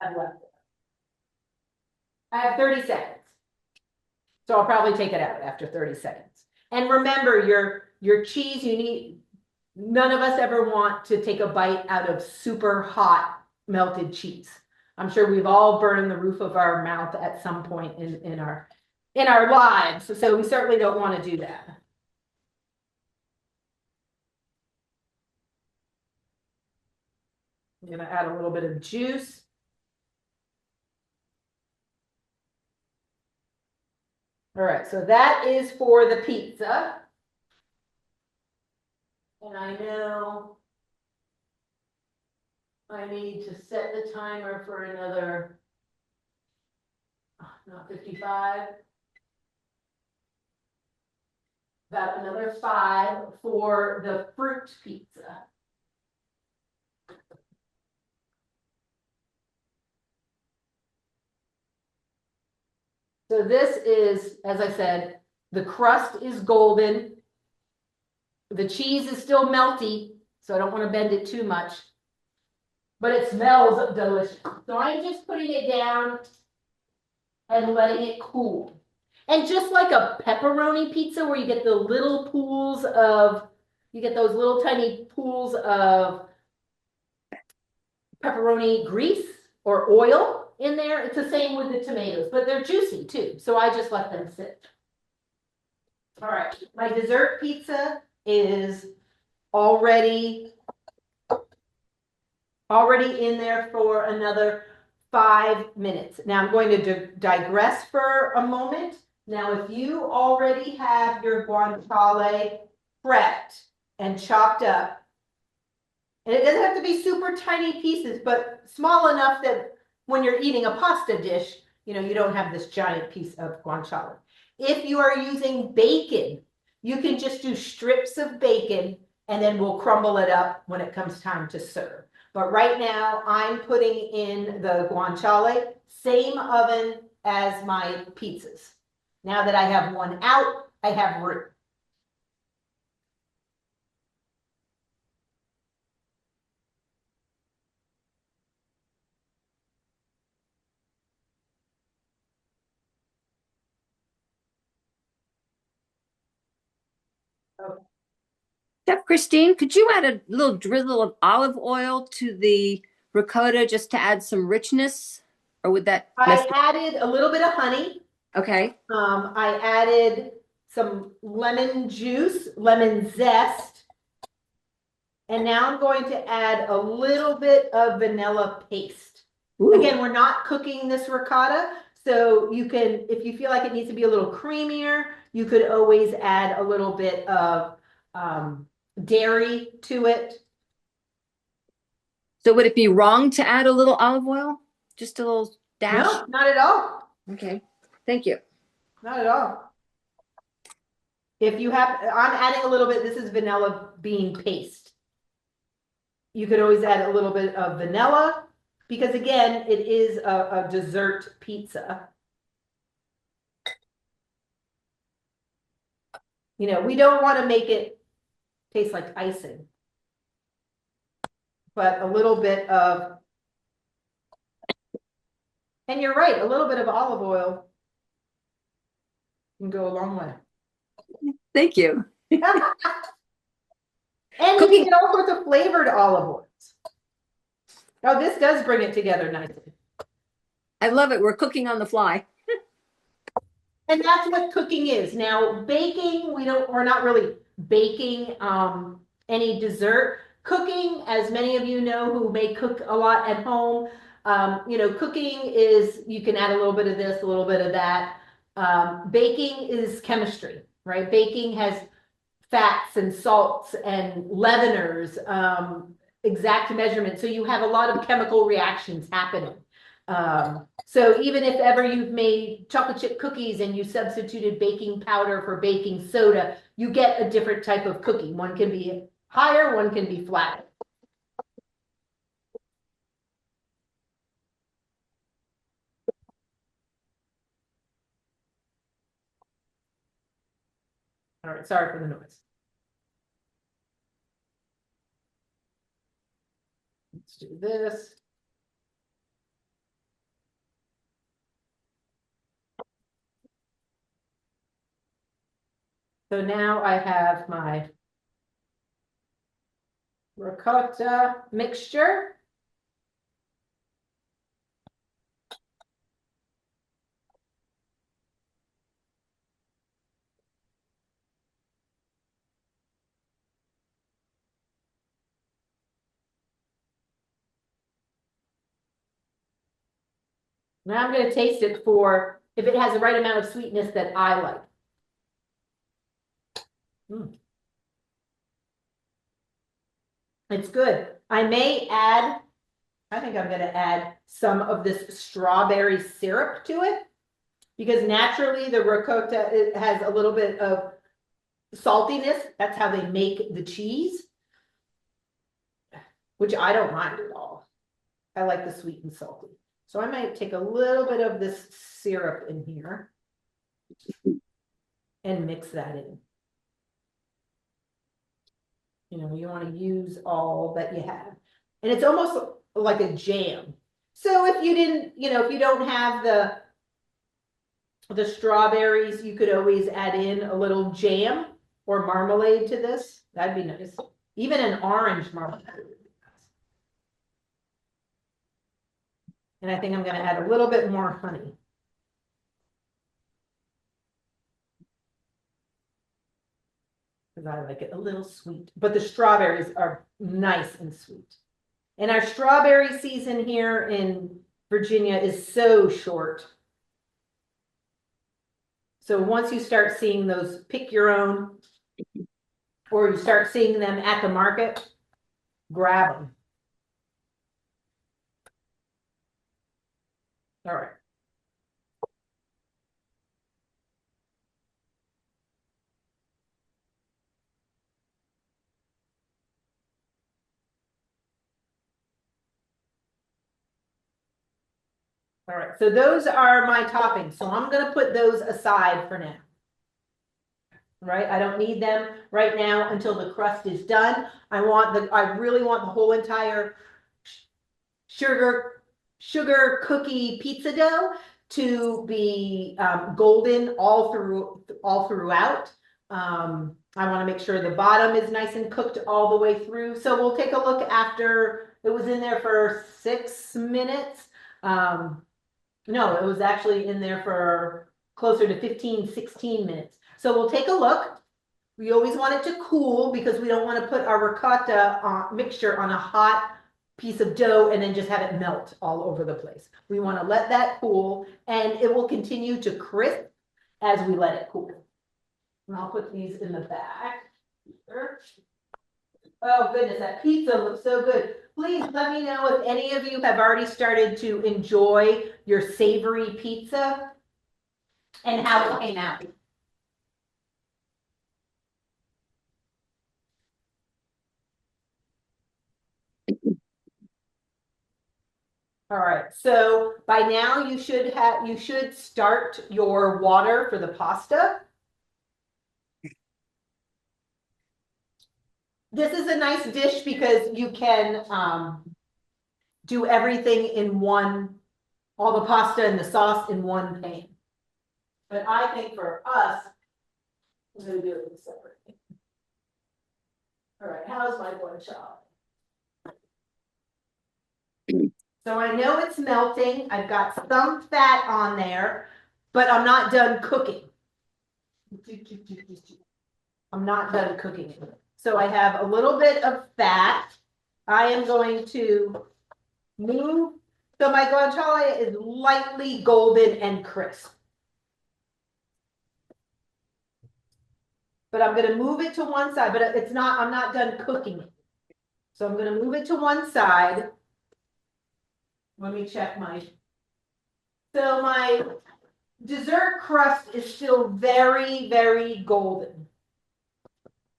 Speaker 1: I've left it. I have 30 seconds. So I'll probably take it out after 30 seconds. And remember, your cheese, none of us ever want to take a bite out of super hot melted cheese. I'm sure we've all burned the roof of our mouth at some point in our lives. So we certainly don't want to do that. I'm going to add a little bit of juice. All right, so that is for the pizza. And I know I need to set the timer for another, not 55, about another 5 for the fruit pizza. So this is, as I said, the crust is golden. The cheese is still melty, so I don't want to bend it too much. But it smells delicious. So I'm just putting it down and letting it cool. And just like a pepperoni pizza where you get the little pools of, you get those little tiny pools of pepperoni grease or oil in there, it's the same with the tomatoes, but they're juicy too. So I just let them sit. All right, my dessert pizza is already already in there for another 5 minutes. Now I'm going to digress for a moment. Now, if you already have your guanciale prepped and chopped up, and it doesn't have to be super tiny pieces, but small enough that when you're eating a pasta dish, you know, you don't have this giant piece of guanciale. If you are using bacon, you can just do strips of bacon and then we'll crumble it up when it comes time to serve. But right now I'm putting in the guanciale, same oven as my pizzas. Now that I have one out, I have room.
Speaker 2: Chef Christine, could you add a little drizzle of olive oil to the ricotta just to add some richness? Or would that
Speaker 1: I added a little bit of honey.
Speaker 2: Okay.
Speaker 1: I added some lemon juice, lemon zest. And now I'm going to add a little bit of vanilla paste.
Speaker 2: Ooh.
Speaker 1: Again, we're not cooking this ricotta, so you can, if you feel like it needs to be a little creamier, you could always add a little bit of dairy to it.
Speaker 2: So would it be wrong to add a little olive oil? Just a little dash?
Speaker 1: No, not at all.
Speaker 2: Okay. Thank you.
Speaker 1: Not at all. If you have, I'm adding a little bit, this is vanilla bean paste. You could always add a little bit of vanilla because again, it is a dessert pizza. You know, we don't want to make it taste like icing, but a little bit of, and you're right, a little bit of olive oil can go a long way.
Speaker 2: Thank you.
Speaker 1: And you can get all sorts of flavored olive oils. Oh, this does bring it together nicely.
Speaker 2: I love it. We're cooking on the fly.
Speaker 1: And that's what cooking is. Now, baking, we're not really baking any dessert. Cooking, as many of you know who may cook a lot at home, you know, cooking is, you can add a little bit of this, a little bit of that. Baking is chemistry, right? Baking has fats and salts and leaveners, exact measurements. So you have a lot of chemical reactions happening. So even if ever you've made chocolate chip cookies and you substituted baking powder for baking soda, you get a different type of cookie. One can be higher, one can be flatter. All right, sorry for the noise. Let's do this. So now I have my ricotta mixture. Now I'm going to taste it for if it has the right amount of sweetness that I like. It's good. I may add, I think I'm going to add some of this strawberry syrup to it because naturally the ricotta, it has a little bit of saltiness. That's how they make the cheese, which I don't mind at all. I like the sweet and salty. So I might take a little bit of this syrup in here and mix that in. You know, you want to use all that you have. And it's almost like a jam. So if you didn't, you know, if you don't have the strawberries, you could always add in a little jam or marmalade to this. That'd be nice. Even an orange marmalade would be nice. And I think I'm going to add a little bit more honey. Because I like it a little sweet. But the strawberries are nice and sweet. And our strawberry season here in Virginia is so short. So once you start seeing those pick your own, or you start seeing them at the market, grab them. All right. All right, so those are my toppings. So I'm gonna put those aside for now. Right, I don't need them right now until the crust is done. I really want the whole entire sugar cookie pizza dough to be golden all throughout. I want to make sure the bottom is nice and cooked all the way through. So we'll take a look after it was in there for 6 minutes. No, it was actually in there for closer to 15, 16 minutes. So we'll take a look. We always want it to cool because we don't want to put our ricotta mixture on a hot piece of dough and then just have it melt all over the place. We want to let that cool, and it will continue to crisp as we let it cool. And I'll put these in the back here. Oh goodness, that pizza looks so good. Please let me know if any of you have already started to enjoy your savory pizza and how it came out. All right, so by now you should start your water for the pasta. This is a nice dish because you can do everything in one, all the pasta and the sauce in one pan. But I think for us, I'm gonna do it separately. All right, how's my guanciale? So I know it's melting. I've got some fat on there, but I'm not done cooking. I'm not done cooking it. So I have a little bit of fat. I am going to move. So my guanciale is lightly golden and crisp. But I'm going to move it to one side, but it's not, I'm not done cooking it. So I'm going to move it to one side. Let me check so my dessert crust is still very, very golden.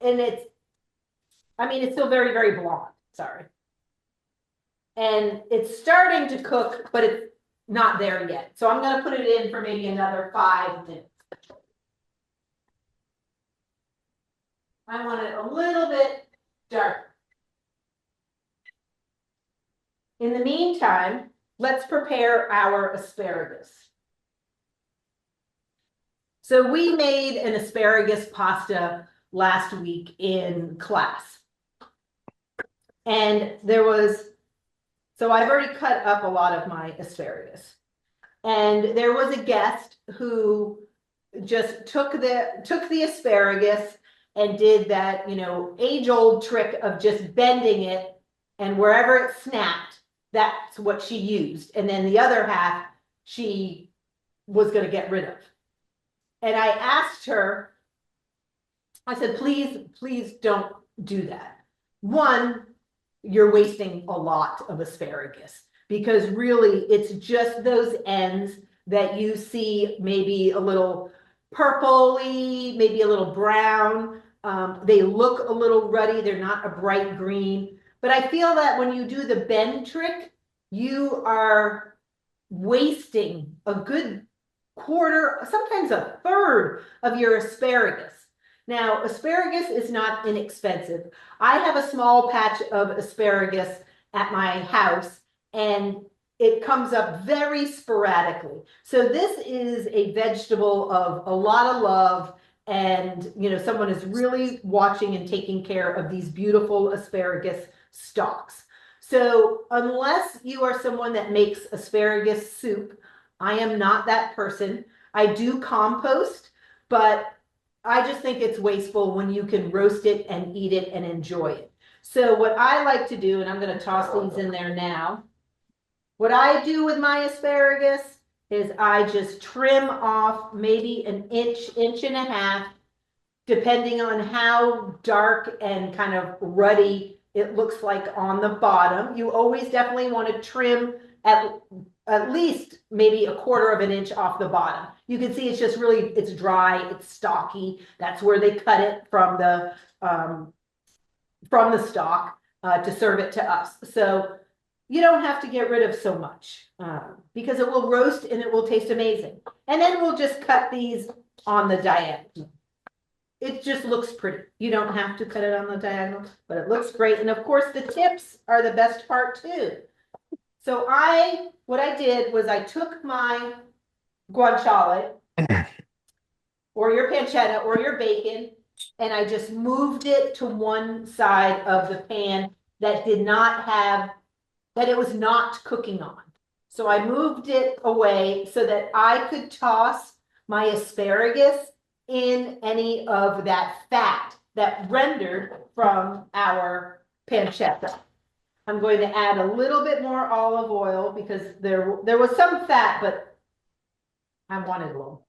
Speaker 1: And it's still very, very blonde, sorry. And it's starting to cook, but it's not there yet. So I'm gonna put it in for maybe another 5 minutes. I want it a little bit darker. In the meantime, let's prepare our asparagus. So we made an asparagus pasta last week in class. And so I've already cut up a lot of my asparagus. And there was a guest who just took the asparagus and did that, age-old trick of just bending it, and wherever it snapped, that's what she used. And then the other half she was going to get rid of. And I asked her, I said, please don't do that. One, you're wasting a lot of asparagus because really it's just those ends that you see maybe a little purpley, maybe a little brown. They look a little ruddy. They're not a bright green. But I feel that when you do the bend trick, you are wasting a good quarter, sometimes a third of your asparagus. Now, asparagus is not inexpensive. I have a small patch of asparagus at my house, and it comes up very sporadically. So this is a vegetable of a lot of love, and someone is really watching and taking care of these beautiful asparagus stalks. So unless you are someone that makes asparagus soup, I am not that person. I do compost, but I just think it's wasteful when you can roast it and eat it and enjoy it. So what I like to do, and I'm gonna toss these in there now. What I do with my asparagus is I just trim off maybe an inch, inch and a half, depending on how dark and kind of ruddy it looks like on the bottom. You always definitely want to trim at least maybe a quarter of an inch off the bottom. You can see it's just really, it's dry, it's stocky. That's where they cut it from the stalk to serve it to us. So you don't have to get rid of so much because it will roast and it will taste amazing. And then we'll just cut these on the diagonal. It just looks pretty. You don't have to cut it on the diagonal, but it looks great. And of course, the tips are the best part too. So what I did was I took my guanciale or your pancetta or your bacon, and I just moved it to one side of the pan that did not have, that it was not cooking on. So I moved it away so that I could toss my asparagus in any of that fat that rendered from our pancetta. I'm going to add a little bit more olive oil because there was some fat, but I wanted a little.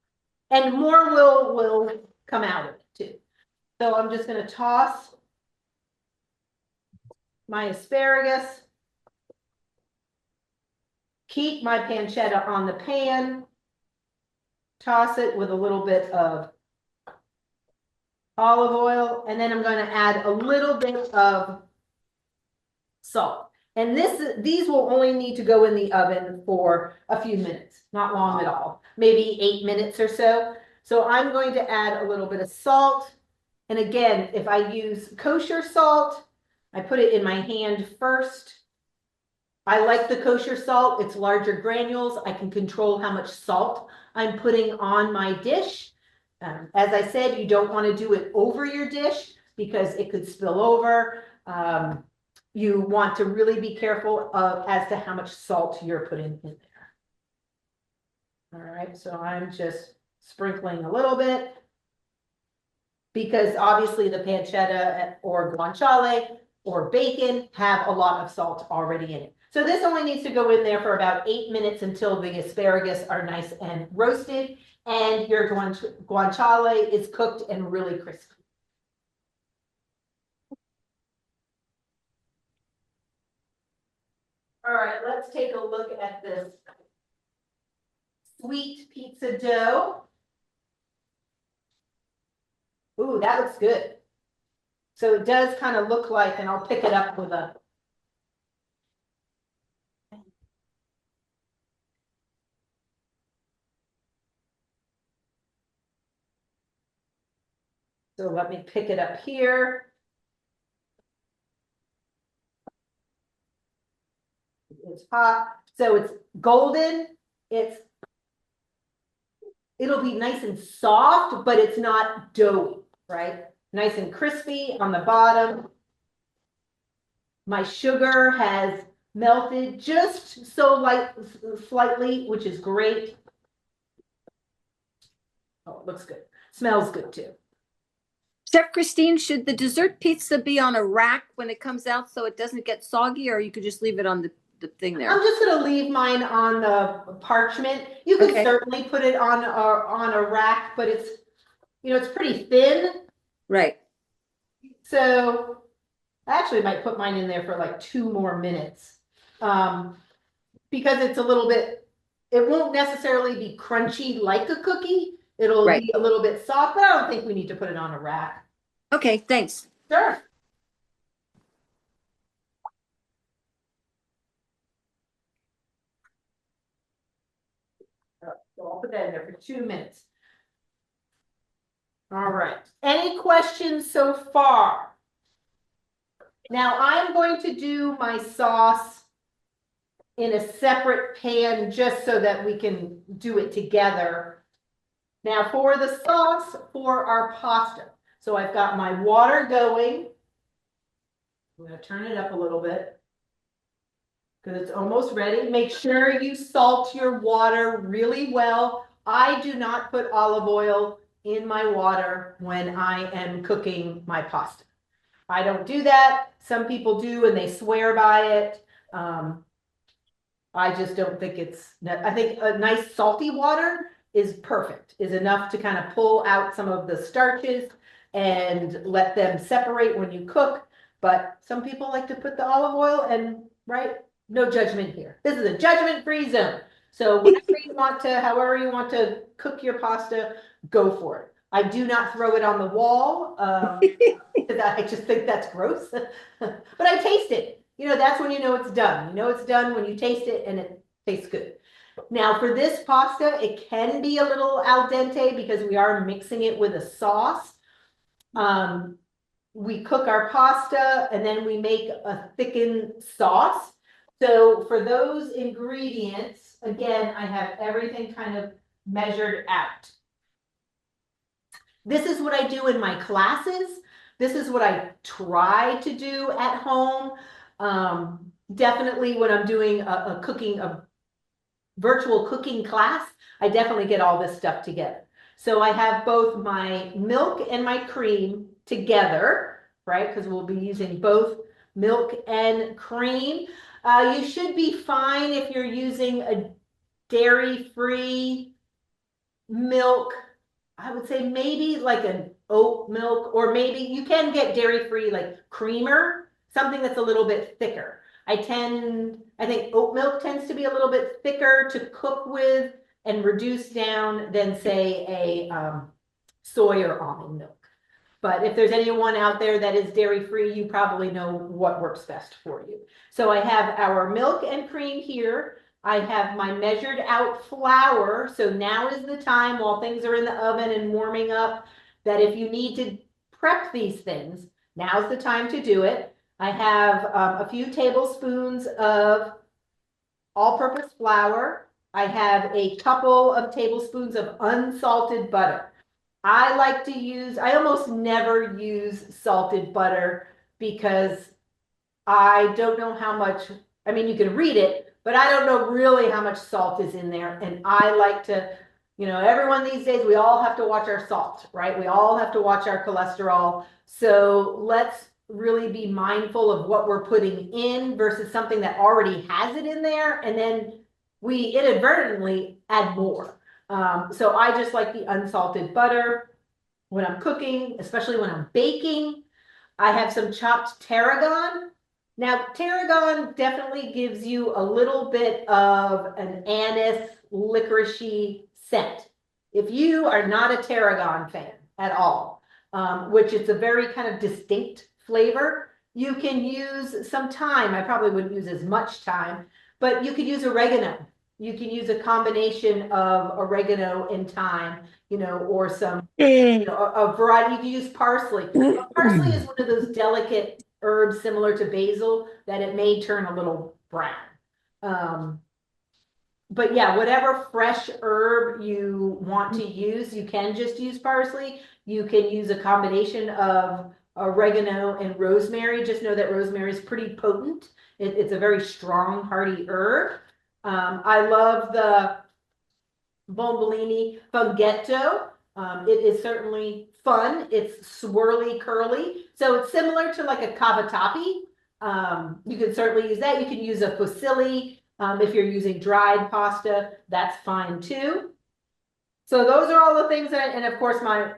Speaker 1: And more will come out of it too. So I'm just going to toss my asparagus. Keep my pancetta on the pan. Toss it with a little bit of olive oil, and then I'm going to add a little bit of salt. And these will only need to go in the oven for a few minutes, not long at all, maybe 8 minutes or so. So I'm going to add a little bit of salt. And again, if I use kosher salt, I put it in my hand first. I like the kosher salt. It's larger granules. I can control how much salt I'm putting on my dish. As I said, you don't want to do it over your dish because it could spill over. You want to really be careful as to how much salt you're putting in there. All right, so I'm just sprinkling a little bit because obviously the pancetta or guanciale or bacon have a lot of salt already in it. So this only needs to go in there for about 8 minutes until the asparagus are nice and roasted and your guanciale is cooked and really crispy. All right, let's take a look at this sweet pizza dough. Ooh, that looks good. So it does kind of look like, and I'll pick it up with a So let me pick it up here. It's hot. So it's golden. It'll be nice and soft, but it's not doughy, right? Nice and crispy on the bottom. My sugar has melted just so slightly, which is great. Oh, it looks good. Smells good too.
Speaker 2: Chef Christine, should the dessert pizza be on a rack when it comes out so it doesn't get soggy, or you could just leave it on the thing there?
Speaker 1: I'm just going to leave mine on the parchment. You can certainly put it on a rack, but it's, it's pretty thin.
Speaker 2: Right.
Speaker 1: So I actually might put mine in there for like 2 more minutes because it's a little bit, it won't necessarily be crunchy like a cookie. It'll be a little bit soft, but I don't think we need to put it on a rack.
Speaker 2: Okay, thanks.
Speaker 1: Sure. So I'll put that in there for 2 minutes. All right. Any questions so far? Now I'm going to do my sauce in a separate pan just so that we can do it together. Now for the sauce for our pasta. So I've got my water going. I'm going to turn it up a little bit because it's almost ready. Make sure you salt your water really well. I do not put olive oil in my water when I am cooking my pasta. I don't do that. Some people do and they swear by it. I just don't think I think a nice salty water is perfect, is enough to kind of pull out some of the starches and let them separate when you cook. But some people like to put the olive oil and, right, no judgment here. This is a judgment-free zone. So whatever you want to, however you want to cook your pasta, go for it. I do not throw it on the wall. I just think that's gross. But I taste it. You know, that's when you know it's done. You know it's done when you taste it and it tastes good. Now for this pasta, it can be a little al dente because we are mixing it with a sauce. We cook our pasta and then we make a thickened sauce. So for those ingredients, again, I have everything kind of measured out. This is what I do in my classes. This is what I try to do at home. Definitely when I'm doing a virtual cooking class, I definitely get all this stuff together. So I have both my milk and my cream together, right? Because we'll be using both milk and cream. You should be fine if you're using a dairy-free milk. I would say maybe like an oat milk, or maybe you can get dairy-free like creamer, something that's a little bit thicker. I think oat milk tends to be a little bit thicker to cook with and reduce down than say a soy or almond milk. But if there's anyone out there that is dairy-free, you probably know what works best for you. So I have our milk and cream here. I have my measured out flour. So now is the time while things are in the oven and warming up that if you need to prep these things, now's the time to do it. I have a few tablespoons of all-purpose flour. I have a couple of tablespoons of unsalted butter. I almost never use salted butter because I don't know how much, I mean, you can read it, but I don't know really how much salt is in there. And I like to, you know, everyone these days, we all have to watch our salt, right? We all have to watch our cholesterol. So let's really be mindful of what we're putting in versus something that already has it in there. And then we inadvertently add more. So I just like the unsalted butter when I'm cooking, especially when I'm baking. I have some chopped tarragon. Now, tarragon definitely gives you a little bit of an anise, licoricey scent. If you are not a tarragon fan at all, which it's a very kind of distinct flavor, you can use some thyme. I probably wouldn't use as much thyme, but you could use oregano. You can use a combination of oregano and thyme, you know, or some, you know, a variety. You can use parsley. Parsley is one of those delicate herbs similar to basil that it may turn a little brown. But yeah, whatever fresh herb you want to use, you can just use parsley. You can use a combination of oregano and rosemary. Just know that rosemary is pretty potent. It's a very strong, hearty herb. I love the bombolini funghetto. It is certainly fun. It's swirly, curly. So it's similar to like a cavatappi. You can certainly use that. You can use a fusilli. If you're using dried pasta, that's fine too. So those are all the things that, and of course my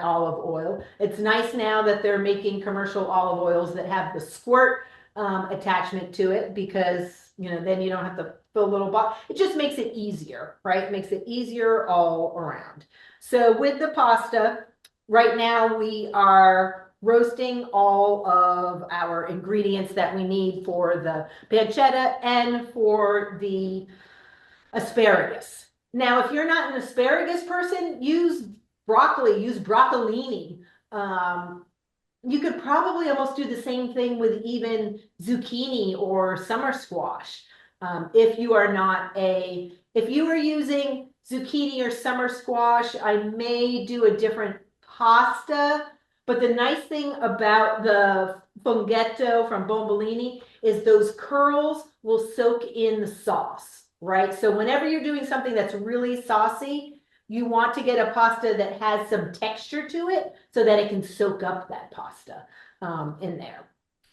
Speaker 1: olive oil. It's nice now that they're making commercial olive oils that have the squirt attachment to it, because then you don't have to fill a little bottle. It just makes it easier, right? It makes it easier all around. So with the pasta, right now we are roasting all of our ingredients that we need for the pancetta and for the asparagus. Now, if you're not an asparagus person, use broccoli, use broccolini. You could probably almost do the same thing with even zucchini or summer squash. If you are using zucchini or summer squash, I may do a different pasta. But the nice thing about the funghetto from Bombolini is those curls will soak in the sauce, right? So whenever you're doing something that's really saucy, you want to get a pasta that has some texture to it so that it can soak up that pasta. in there.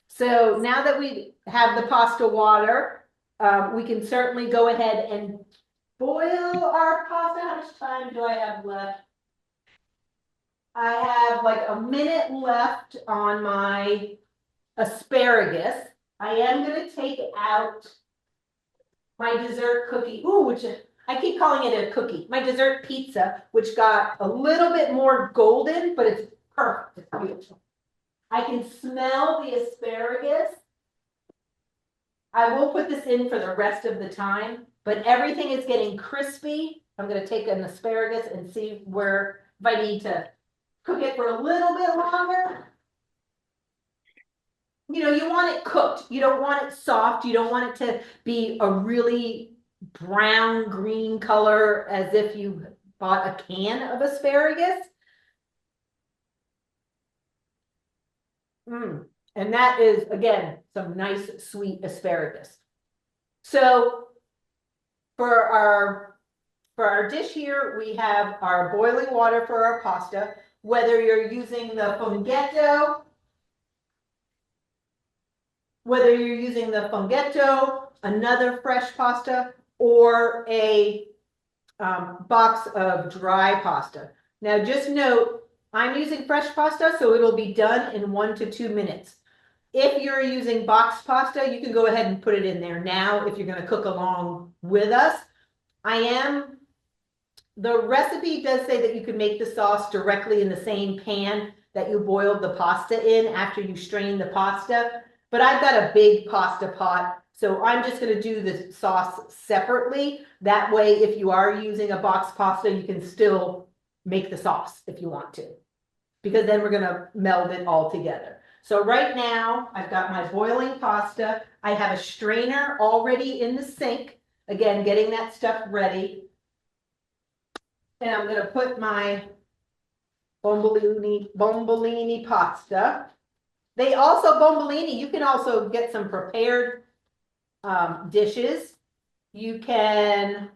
Speaker 1: So now that we have the pasta water, we can certainly go ahead and boil our pasta. How much time do I have left? I have like a minute left on my asparagus. I am gonna take out my dessert cookie. Ooh, which I keep calling it a cookie. My dessert pizza, which got a little bit more golden, but it's perfect. It's beautiful. I can smell the asparagus. I will put this in for the rest of the time, but everything is getting crispy. I'm gonna take an asparagus and see where, if I need to cook it for a little bit longer. You know, you want it cooked. You don't want it soft. You don't want it to be a really brown green color as if you bought a can of asparagus. And that is, again, some nice sweet asparagus. So for our dish here, we have our boiling water for our pasta. Whether you're using the funghetto, another fresh pasta, or a box of dry pasta. Now just note, I'm using fresh pasta, so it'll be done in 1 to 2 minutes. If you're using boxed pasta, you can go ahead and put it in there now if you're going to cook along with us. The recipe does say that you can make the sauce directly in the same pan that you boiled the pasta in after you strain the pasta. But I've got a big pasta pot, so I'm just going to do the sauce separately. That way, if you are using a boxed pasta, you can still make the sauce if you want to, because then we're going to meld it all together. So right now, I've got my boiling pasta. I have a strainer already in the sink. Again, getting that stuff ready. And I'm going to put my bombolini pasta. They also, bombolini, you can also get some prepared dishes. You can,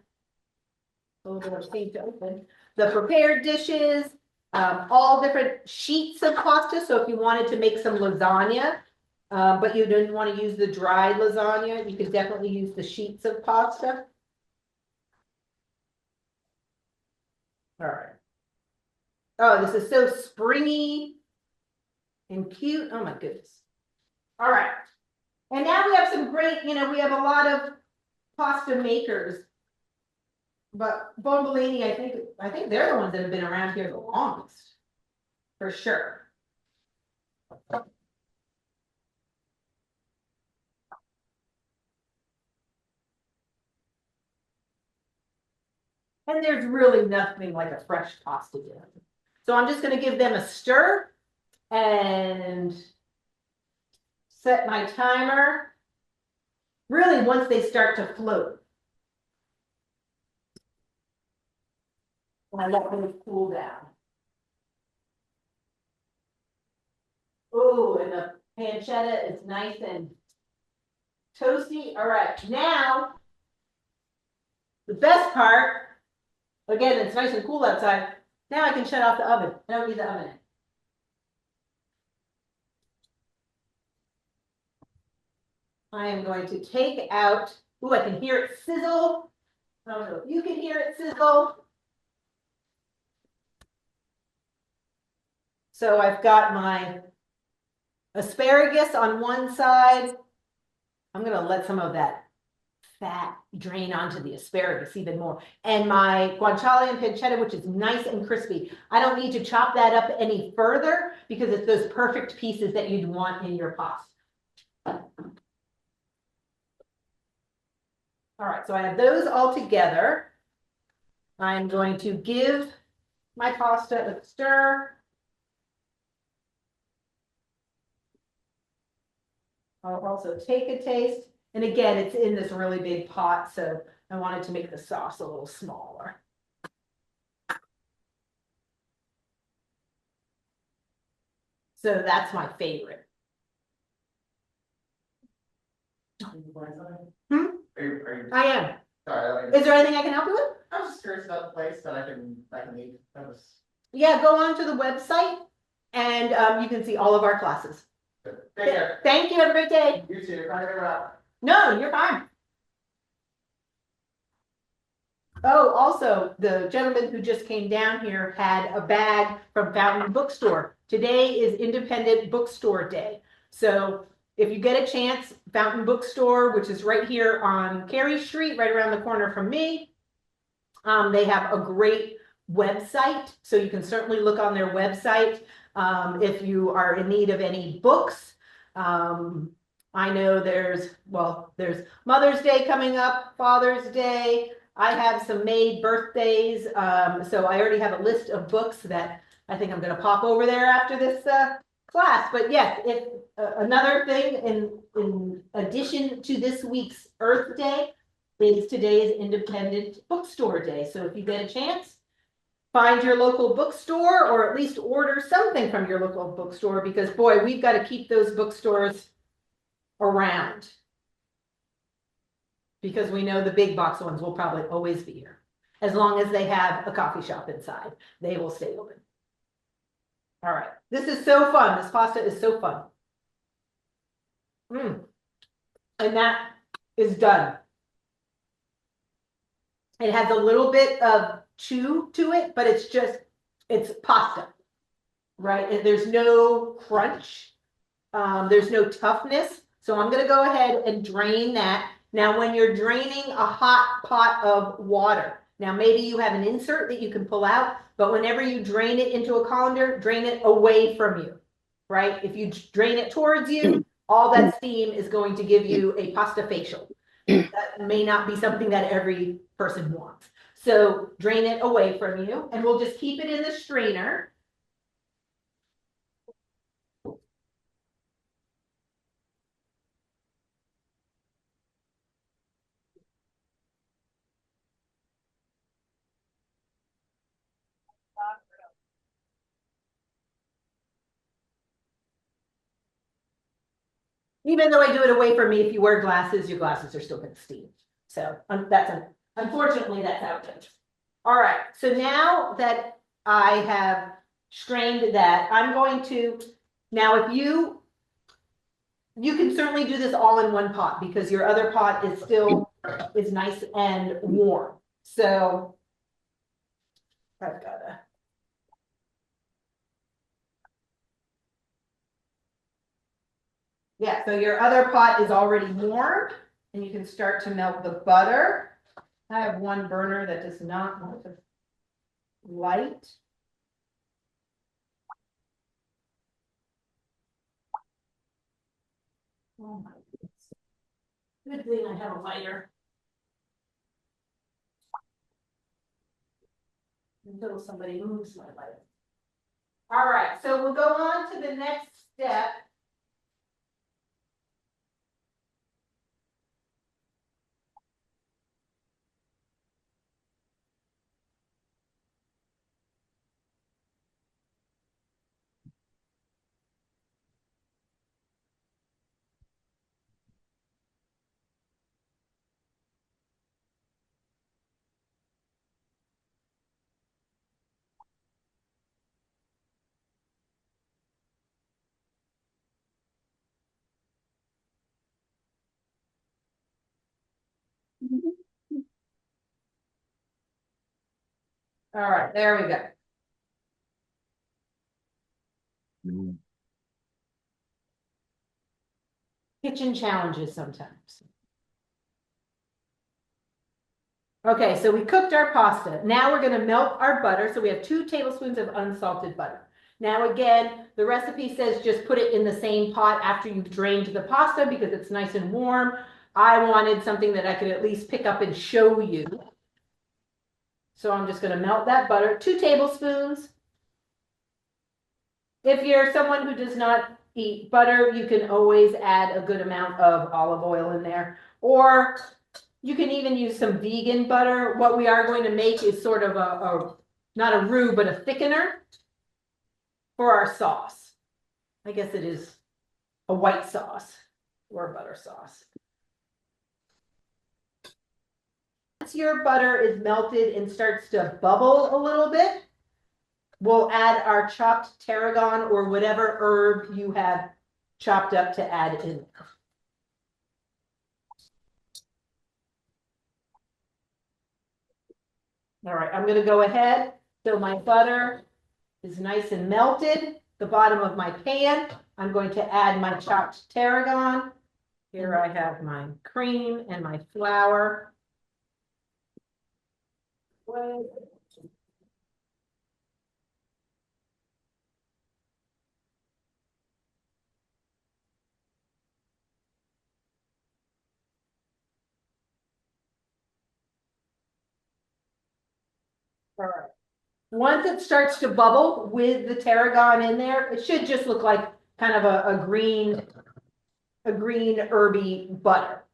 Speaker 1: the prepared dishes, all different sheets of pasta. So if you wanted to make some lasagna, but you didn't want to use the dry lasagna, you could definitely use the sheets of pasta. All right. Oh, this is so springy and cute. Oh my goodness. All right. And now we have some great, we have a lot of pasta makers. But bombolini, I think they're the ones that have been around here the longest. For sure. And there's really nothing like a fresh pasta dish. So I'm just going to give them a stir and set my timer. Really, once they start to float. And I let them cool down. Oh, and the pancetta is nice and toasty. All right, now the best part. Again, it's nice and cool outside. Now I can shut off the oven. I don't need the oven. I am going to take out, ooh, I can hear it sizzle. I don't know if you can hear it sizzle. So I've got my asparagus on one side. I'm going to let some of that fat drain onto the asparagus even more. And my guanciale and pancetta, which is nice and crispy. I don't need to chop that up any further because it's those perfect pieces that you'd want in your pasta. All right, so I have those all together. I'm going to give my pasta a stir. I'll also take a taste. And again, it's in this really big pot, so I wanted to make the sauce a little smaller. So that's my favorite. I am.
Speaker 6: Sorry,
Speaker 1: Is there anything I can help you with?
Speaker 6: I was just curious about the place that I can eat. That was
Speaker 1: Yeah, go on to the website and you can see all of our classes.
Speaker 6: Take care.
Speaker 1: Thank you. Have a great day.
Speaker 6: You too. Trying to figure it out.
Speaker 1: No, you're fine. Oh, also, the gentleman who just came down here had a bag from Fountain Bookstore. Today is Independent Bookstore Day. So if you get a chance, Fountain Bookstore, which is right here on Cary Street, right around the corner from me. They have a great website, so you can certainly look on their website if you are in need of any books. I know there's Mother's Day coming up, Father's Day. I have some May birthdays, so I already have a list of books that I think I'm going to pop over there after this class. But yes, if another thing in addition to this week's Earth Day is today's Independent Bookstore Day. So if you get a chance, find your local bookstore or at least order something from your local bookstore, because boy, we've got to keep those bookstores around. Because we know the big box ones will probably always be here. As long as they have a coffee shop inside, they will stay open. All right, this is so fun. This pasta is so fun. And that is done. It has a little bit of chew to it, but it's pasta, right? And there's no crunch. There's no toughness. So I'm going to go ahead and drain that. Now, when you're draining a hot pot of water, now maybe you have an insert that you can pull out, but whenever you drain it into a colander, drain it away from you, right? If you drain it towards you, all that steam is going to give you a pasta facial. That may not be something that every person wants. So drain it away from you, and we'll just keep it in the strainer. Even though I do it away from me, if you wear glasses, your glasses are still going to steam. So unfortunately, that's how it goes. All right, so now that I have strained that, I'm going to, now if you can certainly do this all in one pot because your other pot is nice and warm. So I've got to. Yeah, so your other pot is already warm and you can start to melt the butter. I have one burner that does not want to light. Oh my goodness. Good thing I have a lighter. Until somebody moves my lighter. All right, so we'll go on to the next step. All right, there we go. Kitchen challenges sometimes. Okay, so we cooked our pasta. Now we're going to melt our butter. So we have 2 tablespoons of unsalted butter. Now again, the recipe says just put it in the same pot after you've drained the pasta because it's nice and warm. I wanted something that I could at least pick up and show you. So I'm just going to melt that butter, 2 tablespoons. If you're someone who does not eat butter, you can always add a good amount of olive oil in there. Or you can even use some vegan butter. What we are going to make is sort of not a roux, but a thickener for our sauce. I guess it is a white sauce or a butter sauce. Once your butter is melted and starts to bubble a little bit, we'll add our chopped tarragon or whatever herb you have chopped up to add in. All right, I'm gonna go ahead, so my butter is nice and melted, the bottom of my pan. I'm going to add my chopped tarragon. Here I have my cream and my flour. All right. Once it starts to bubble with the tarragon in there, it should just look like kind of a green herby butter.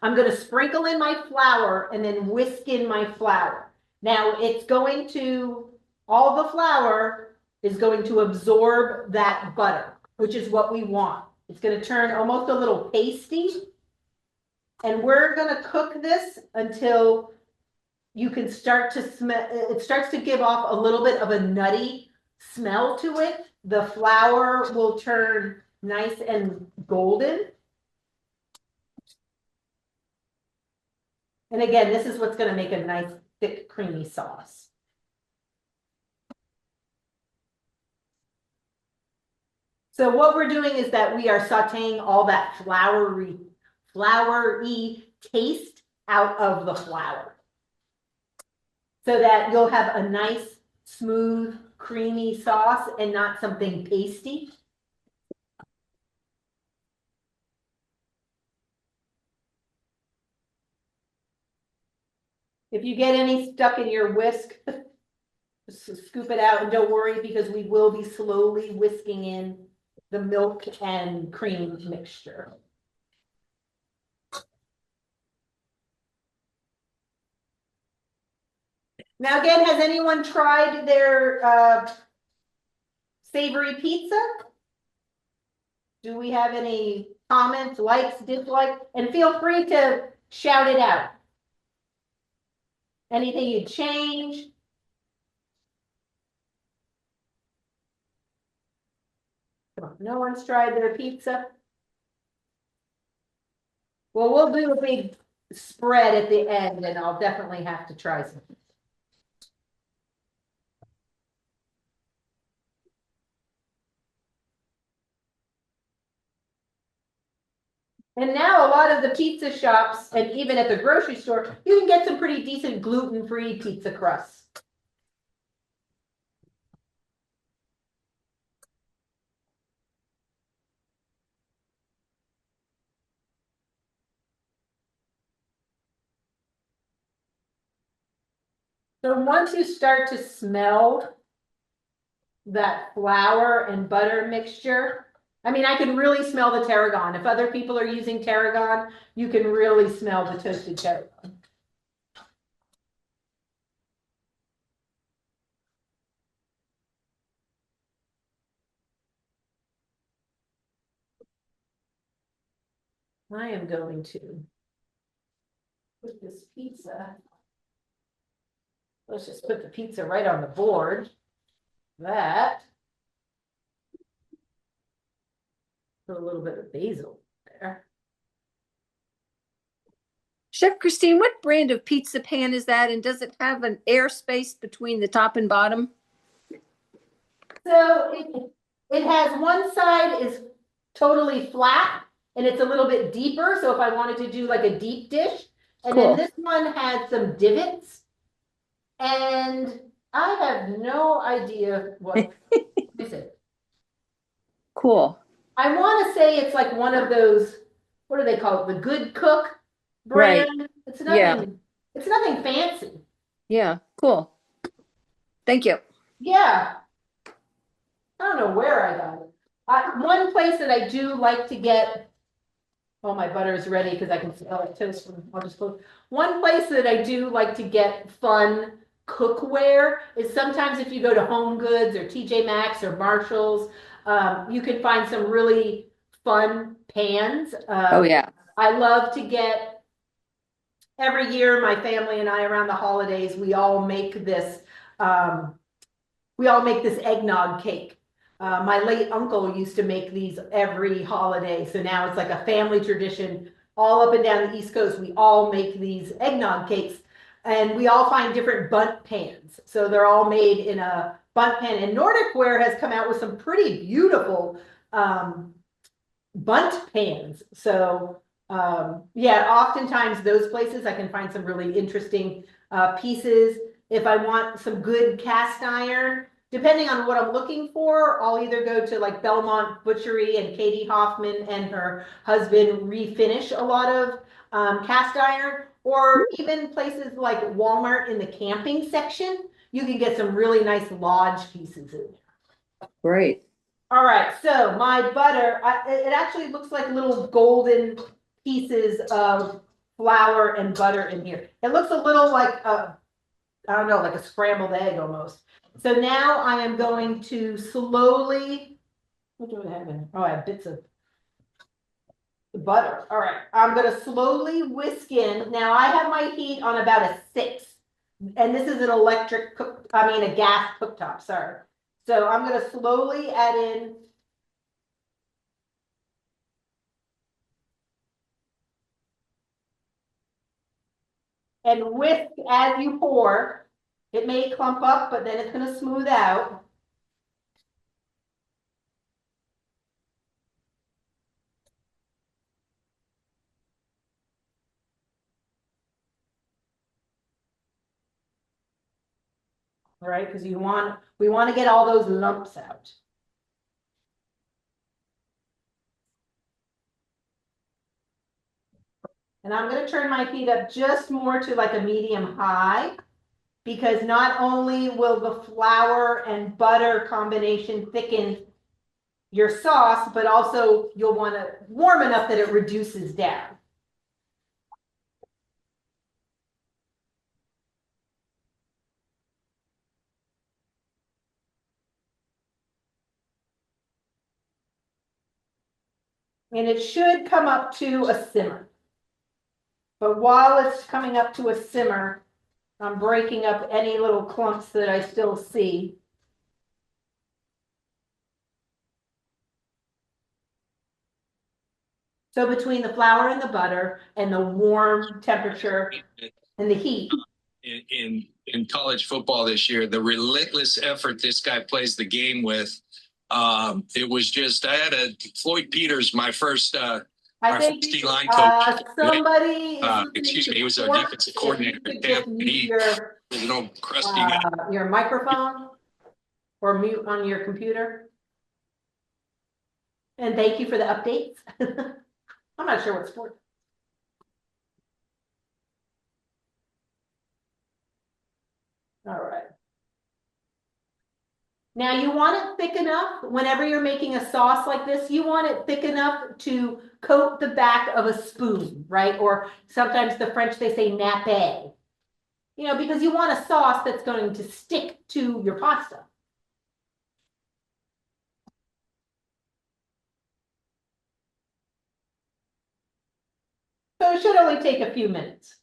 Speaker 1: I'm going to sprinkle in my flour and then whisk in my flour. Now all the flour is going to absorb that butter, which is what we want. It's going to turn almost a little pasty. And we're going to cook this until you can start to smell, it starts to give off a little bit of a nutty smell to it. The flour will turn nice and golden. And again, this is what's going to make a nice, thick, creamy sauce. So what we're doing is that we are sauteing all that floury taste out of the flour, so that you'll have a nice, smooth, creamy sauce and not something pasty. If you get any stuck in your whisk, just scoop it out and don't worry, because we will be slowly whisking in the milk and cream mixture. Now again, has anyone tried their savory pizza? Do we have any comments, likes, dislikes? And feel free to shout it out. Anything you'd change? Come on, no one's tried their pizza? Well, we'll do a big spread at the end, and I'll definitely have to try some. And now a lot of the pizza shops, and even at the grocery store, you can get some pretty decent gluten-free pizza crusts. So once you start to smell that flour and butter mixture, I mean, I can really smell the tarragon. If other people are using tarragon, you can really smell the toasted tarragon. I am going to put this pizza. Let's just put the pizza right on the board. That. Put a little bit of basil there.
Speaker 2: Chef Christine, what brand of pizza pan is that? And does it have an air space between the top and bottom?
Speaker 1: So it has one side is totally flat and it's a little bit deeper. So if I wanted to do like a deep dish, and
Speaker 2: Cool.
Speaker 1: then this one has some divots. And I have no idea what is it.
Speaker 2: Cool.
Speaker 1: I want to say it's like one of those, what do they call it? The Good Cook brand.
Speaker 2: Right.
Speaker 1: It's nothing,
Speaker 2: Yeah.
Speaker 1: It's nothing fancy.
Speaker 2: Yeah, cool. Thank you.
Speaker 1: Yeah. I don't know where I got it. One place that I do like to get, oh, my butter is ready because I can smell it toast. I'll just close. One place that I do like to get fun cookware is sometimes if you go to Home Goods or TJ Maxx or Marshalls, you can find some really fun pans.
Speaker 2: Oh, yeah.
Speaker 1: I love to get, every year, my family and I around the holidays, we all make this eggnog cake. My late uncle used to make these every holiday, so now it's like a family tradition. All up and down the East Coast, we all make these eggnog cakes, and we all find different bundt pans. So they're all made in a bundt pan, and Nordic Ware has come out with some pretty beautiful bundt pans. So yeah, oftentimes those places I can find some really interesting pieces. If I want some good cast iron, depending on what I'm looking for, I'll either go to like Belmont Butchery, and Katie Hoffman and her husband refinish a lot of cast iron, or even places like Walmart in the camping section, you can get some really nice lodge pieces in there.
Speaker 2: Great.
Speaker 1: All right, so my butter, it actually looks like little golden pieces of flour and butter in here. It looks a little like I don't know, like a scrambled egg almost. So now I am going to slowly, what do I have in? Oh, I have bits of butter. All right, I'm gonna slowly whisk in. Now I have my heat on about a 6, and this is an electric cook, I mean a gas cooktop, sorry. So I'm gonna slowly add in and whisk as you pour. It may clump up, but then it's gonna smooth out. All right, because we want to get all those lumps out. And I'm going to turn my heat up just more to like a medium high, because not only will the flour and butter combination thicken your sauce, but also you'll want it warm enough that it reduces down. And it should come up to a simmer. But while it's coming up to a simmer, I'm breaking up any little clumps that I still see. So between the flour and the butter and the warm temperature and the heat.
Speaker 7: In college football this year, the relentless effort this guy plays the game with. It was just, I had Floyd Peters, my first
Speaker 1: I think
Speaker 7: D-line coach.
Speaker 1: somebody is
Speaker 7: Excuse me, he was our defensive coordinator at Tampa. He was an old crusty guy.
Speaker 1: Your microphone or mute on your computer. And thank you for the updates. I'm not sure what sport. All right. Now you want it thick enough, whenever you're making a sauce like this, you want it thick enough to coat the back of a spoon, right? Or sometimes the French, they say nappe. You know, because you want a sauce that's going to stick to your pasta. So it should only take a few minutes.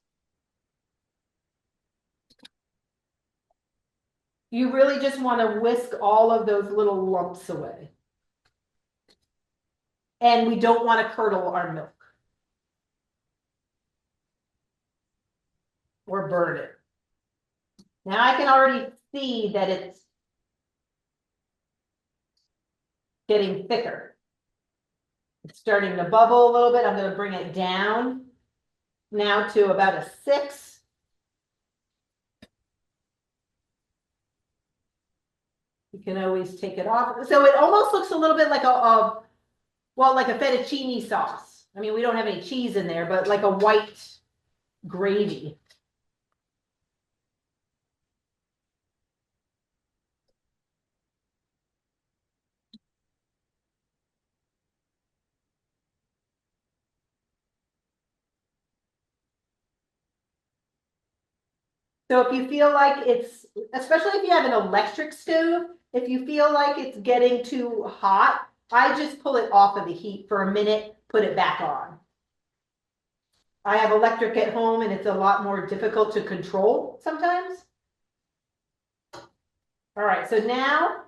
Speaker 1: You really just want to whisk all of those little lumps away. And we don't want to curdle our milk. Or burn it. Now I can already see that it's getting thicker. It's starting to bubble a little bit. I'm going to bring it down now to about a 6. You can always take it off. So it almost looks a little bit like well, like a fettuccine sauce. I mean, we don't have any cheese in there, but like a white gravy. So if you feel like it's, especially if you have an electric stove, if you feel like it's getting too hot, I just pull it off of the heat for a minute, put it back on. I have electric at home and it's a lot more difficult to control sometimes. All right, so now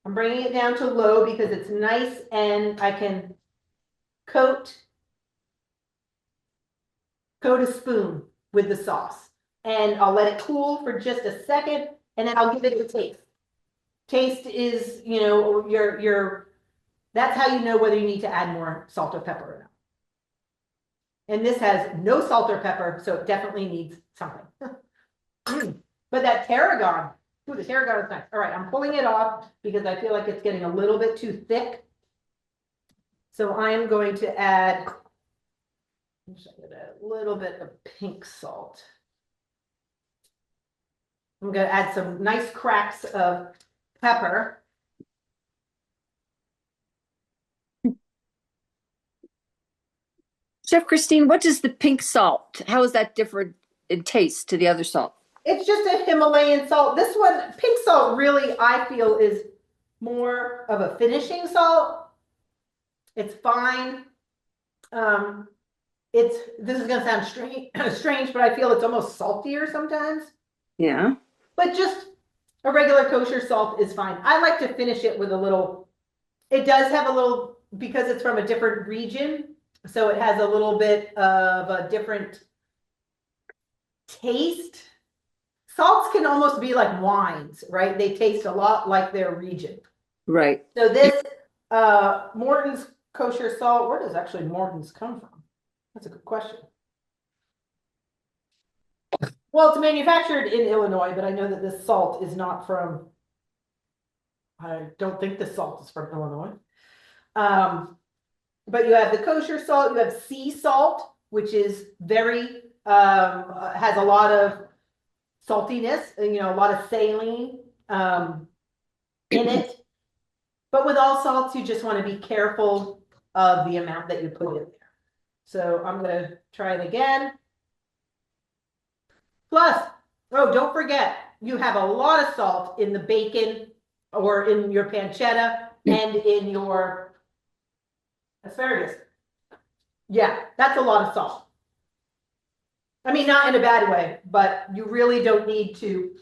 Speaker 1: I'm bringing it down to low because it's nice and I can coat a spoon with the sauce. And I'll let it cool for just a second and then I'll give it a taste. Taste is, you know, that's how you know whether you need to add more salt or pepper or not. And this has no salt or pepper, so it definitely needs something. But that tarragon, ooh, the tarragon is nice. All right, I'm pulling it off because I feel like it's getting a little bit too thick. So I am going to add a little bit of pink salt. I'm going to add some nice cracks of pepper.
Speaker 2: Chef Christine, what does the pink salt, how is that different in taste to the other salt?
Speaker 1: It's just a Himalayan salt. This one, pink salt, really, I feel is more of a finishing salt. It's fine. This is gonna sound strange, but I feel it's almost saltier sometimes.
Speaker 2: Yeah.
Speaker 1: But just a regular kosher salt is fine. I like to finish it with a little. It does have a little, because it's from a different region, so it has a little bit of a different taste. Salts can almost be like wines, right? They taste a lot like their region.
Speaker 2: Right.
Speaker 1: So this Morton's kosher salt, where does actually Morton's come from? That's a good question. Well, it's manufactured in Illinois, but I know that this salt is not from, I don't think this salt is from Illinois. But you have the kosher salt, you have sea salt, which is very, has a lot of saltiness, you know, a lot of saline in it. But with all salts, you just want to be careful of the amount that you put in there. So I'm going to try it again. Plus, oh, don't forget, you have a lot of salt in the bacon or in your pancetta and in your asparagus. Yeah, that's a lot of salt. I mean, not in a bad way, but you really don't need to,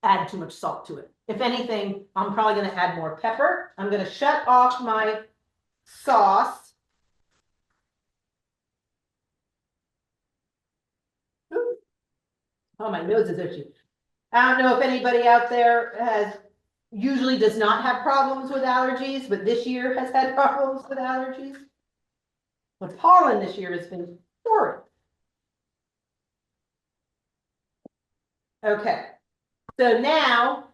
Speaker 1: add too much salt to it. If anything, I'm probably going to add more pepper. I'm going to shut off my sauce. Ooh. Oh, my nose is itchy. I don't know if anybody out there usually does not have problems with allergies, but this year has had problems with allergies. With pollen this year has been horrid. Okay, so now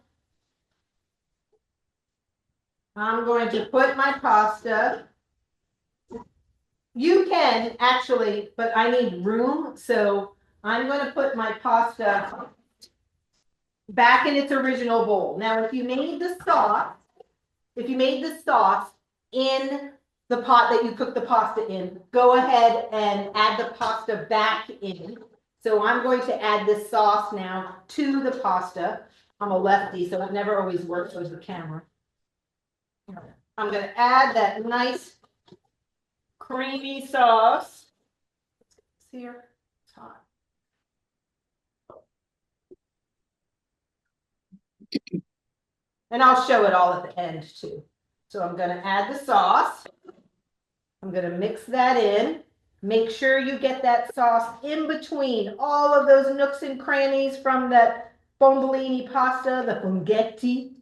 Speaker 1: I'm going to put my pasta. You can actually, but I need room, so I'm going to put my pasta back in its original bowl. Now, if you made the sauce in the pot that you cook the pasta in, go ahead and add the pasta back in. So I'm going to add this sauce now to the pasta. I'm a lefty, so it never always works with the camera. I'm going to add that nice creamy sauce. See here, it's hot. And I'll show it all at the end too. So I'm going to add the sauce. I'm going to mix that in. Make sure you get that sauce in between all of those nooks and crannies from that bombolini pasta, the funghetti.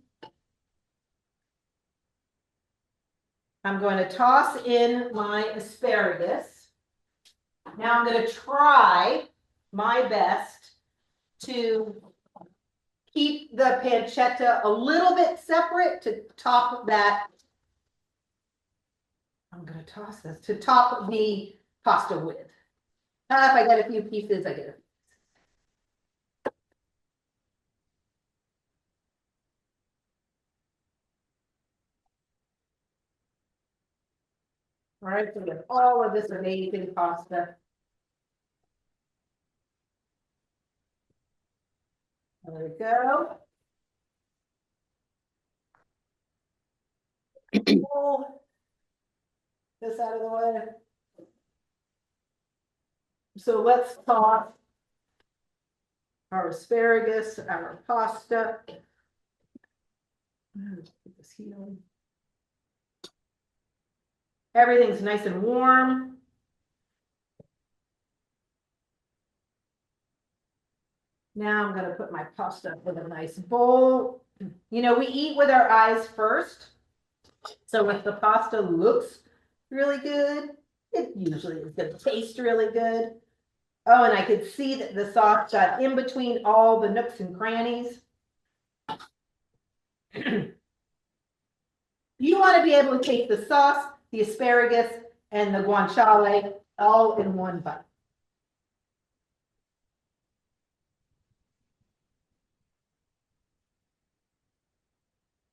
Speaker 1: I'm going to toss in my asparagus. Now I'm going to try my best to keep the pancetta a little bit separate to top that. I'm going to toss this to top the pasta with. If I get a few pieces, I get it. All right, so we have all of this amazing pasta. There we go. Pull this out of the way. So let's toss our asparagus, our pasta. Let's put this heat on. Everything's nice and warm. Now I'm gonna put my pasta in a nice bowl. You know, we eat with our eyes first. So if the pasta looks really good, it usually is gonna taste really good. Oh, and I could see that the sauce got in between all the nooks and crannies. You want to be able to take the sauce, the asparagus, and the guanciale all in one bite.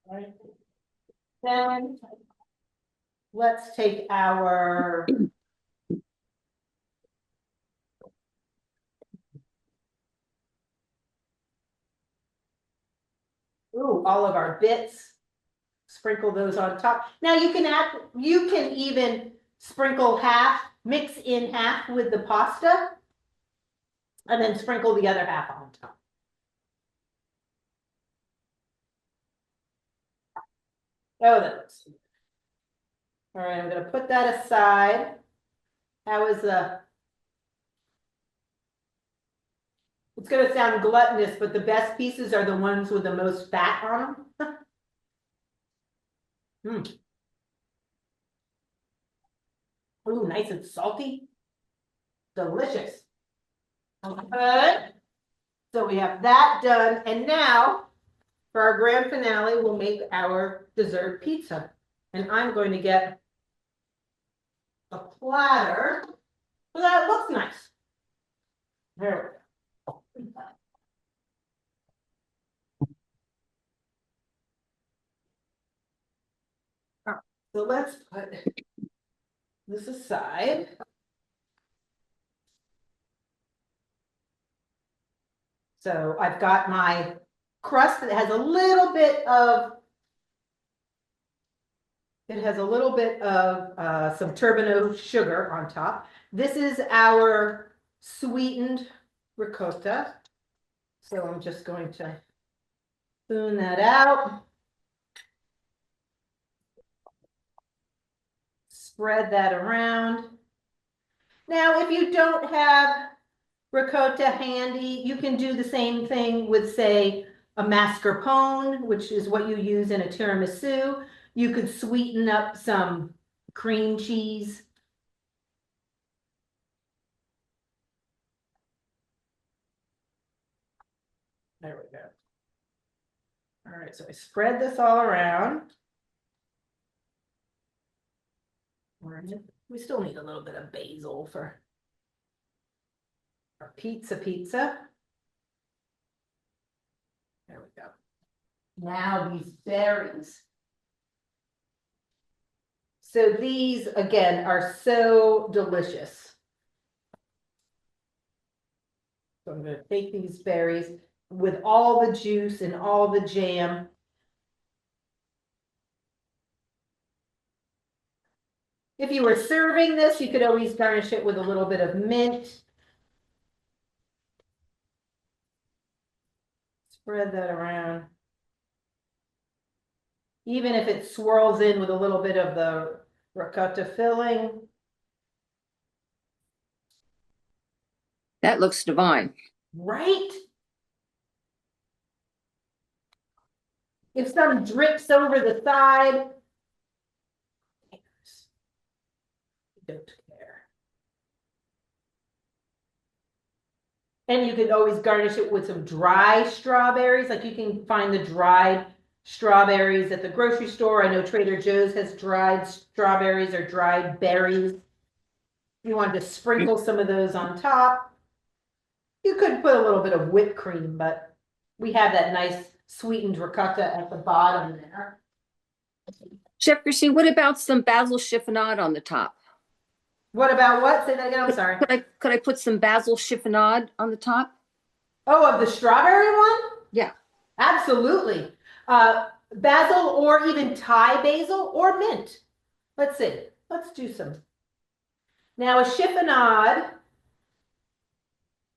Speaker 1: All right. Then let's take our all of our bits. Sprinkle those on top. Now you can even sprinkle half, mix in half with the pasta, and then sprinkle the other half on top. Oh, that looks good. All right, I'm gonna put that aside. That was it's gonna sound gluttonous, but the best pieces are the ones with the most fat on them. Ooh, nice and salty. Delicious. Good. So we have that done. And now for our grand finale, we'll make our dessert pizza. And I'm going to get a platter so that it looks nice. There we go. All right, so let's put this aside. So I've got my crust that has a little bit of some turbinado sugar on top. This is our sweetened ricotta. So I'm just going to spoon that out. Spread that around. Now, if you don't have ricotta handy, you can do the same thing with, say, a mascarpone, which is what you use in a tiramisu. You could sweeten up some cream cheese. There we go. All right, so I spread this all around. We still need a little bit of basil for our pizza. There we go. Now these berries. So these, again, are so delicious. So I'm going to take these berries with all the juice and all the jam. If you were serving this, you could always garnish it with a little bit of mint. Spread that around. Even if it swirls in with a little bit of the ricotta filling.
Speaker 2: That looks divine.
Speaker 1: Right? If some drips over the side, don't care. And you can always garnish it with some dry strawberries. Like you can find the dried strawberries at the grocery store. I know Trader Joe's has dried strawberries or dried berries. You wanted to sprinkle some of those on top. You could put a little bit of whipped cream, but we have that nice sweetened ricotta at the bottom there.
Speaker 2: Chef Christine, what about some basil chiffonade on the top?
Speaker 1: What about what? Say that again, I'm sorry.
Speaker 2: Could I put some basil chiffonade on the top?
Speaker 1: Oh, of the strawberry one?
Speaker 2: Yeah.
Speaker 1: Absolutely. Basil or even Thai basil or mint. Let's see. Let's do some. Now a chiffonade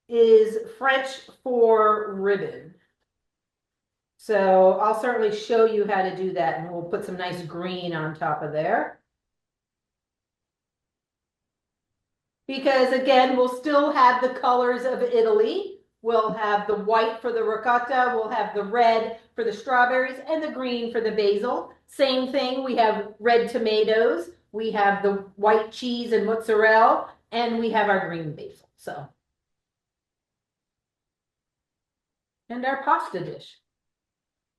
Speaker 1: is French for ribbon. So I'll certainly show you how to do that, and we'll put some nice green on top of there. Because again, we'll still have the colors of Italy. We'll have the white for the ricotta, we'll have the red for the strawberries, and the green for the basil. Same thing, we have red tomatoes, we have the white cheese and mozzarella, and we have our green basil, so. And our pasta dish.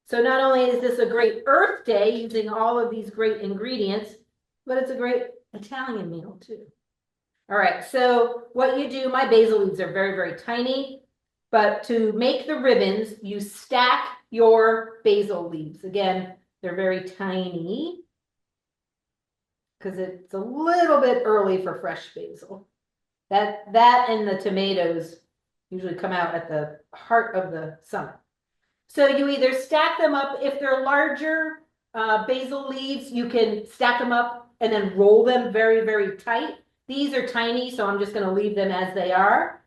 Speaker 1: So not only is this a great Earth Day using all of these great ingredients, but it's a great Italian meal too. All right, so what you do, my basil leaves are very, very tiny, but to make the ribbons, you stack your basil leaves. Again, they're very tiny because it's a little bit early for fresh basil. That and the tomatoes usually come out at the heart of the summer. So you either stack them up, if they're larger basil leaves, you can stack them up and then roll them very, very tight. These are tiny, so I'm just going to leave them as they are.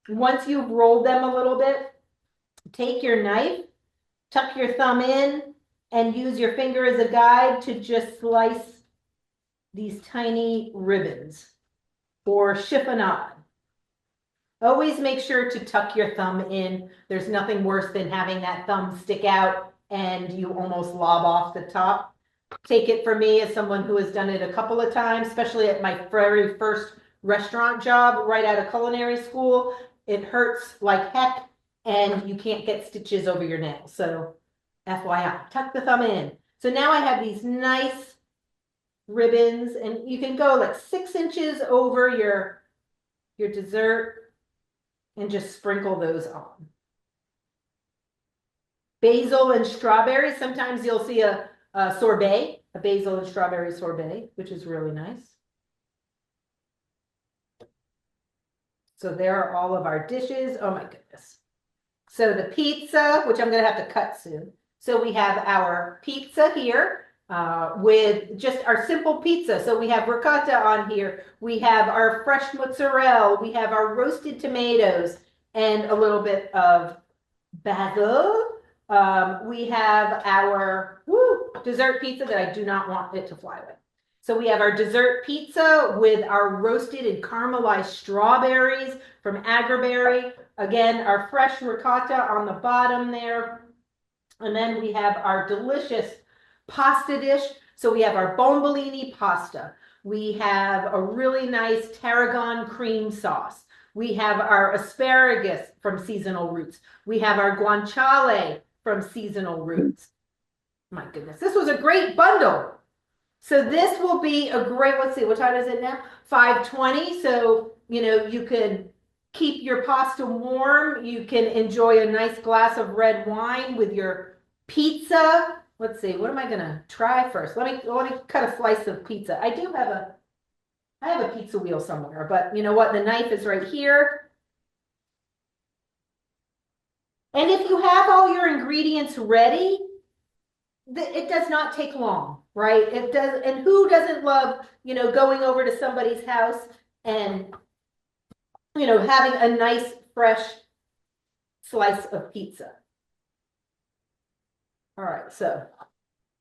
Speaker 1: Once you've rolled them a little bit, take your knife, tuck your thumb in, and use your finger as a guide to just slice these tiny ribbons or chiffonade. Always make sure to tuck your thumb in. There's nothing worse than having that thumb stick out and you almost lob off the top. Take it from me as someone who has done it a couple of times, especially at my very first restaurant job right out of culinary school. It hurts like heck and you can't get stitches over your nails. So FYI, tuck the thumb in. So now I have these nice ribbons and you can go like 6 inches over your dessert and just sprinkle those on. Basil and strawberries. Sometimes you'll see a sorbet, a basil and strawberry sorbet, which is really nice. So there are all of our dishes. Oh my goodness. So the pizza, which I'm going to have to cut soon. So we have our pizza here with just our simple pizza. So we have ricotta on here. We have our fresh mozzarella. We have our roasted tomatoes and a little bit of basil. We have our dessert pizza that I do not want it to fly with. So we have our dessert pizza with our roasted and caramelized strawberries from Agriberry. Again, our fresh ricotta on the bottom there. And then we have our delicious pasta dish. So we have our bombolini pasta. We have a really nice tarragon cream sauce. We have our asparagus from Seasonal Roots. We have our guanciale from Seasonal Roots. My goodness, this was a great bundle. So this will be a great, let's see, what time is it now? 5:20. So, you know, you can keep your pasta warm. You can enjoy a nice glass of red wine with your pizza. Let's see, what am I gonna try first? Let me cut a slice of pizza. I have a pizza wheel somewhere, but you know what? The knife is right here. And if you have all your ingredients ready, it does not take long, right? It does, and who doesn't love, you know, going over to somebody's house and, you know, having a nice fresh slice of pizza. All right, so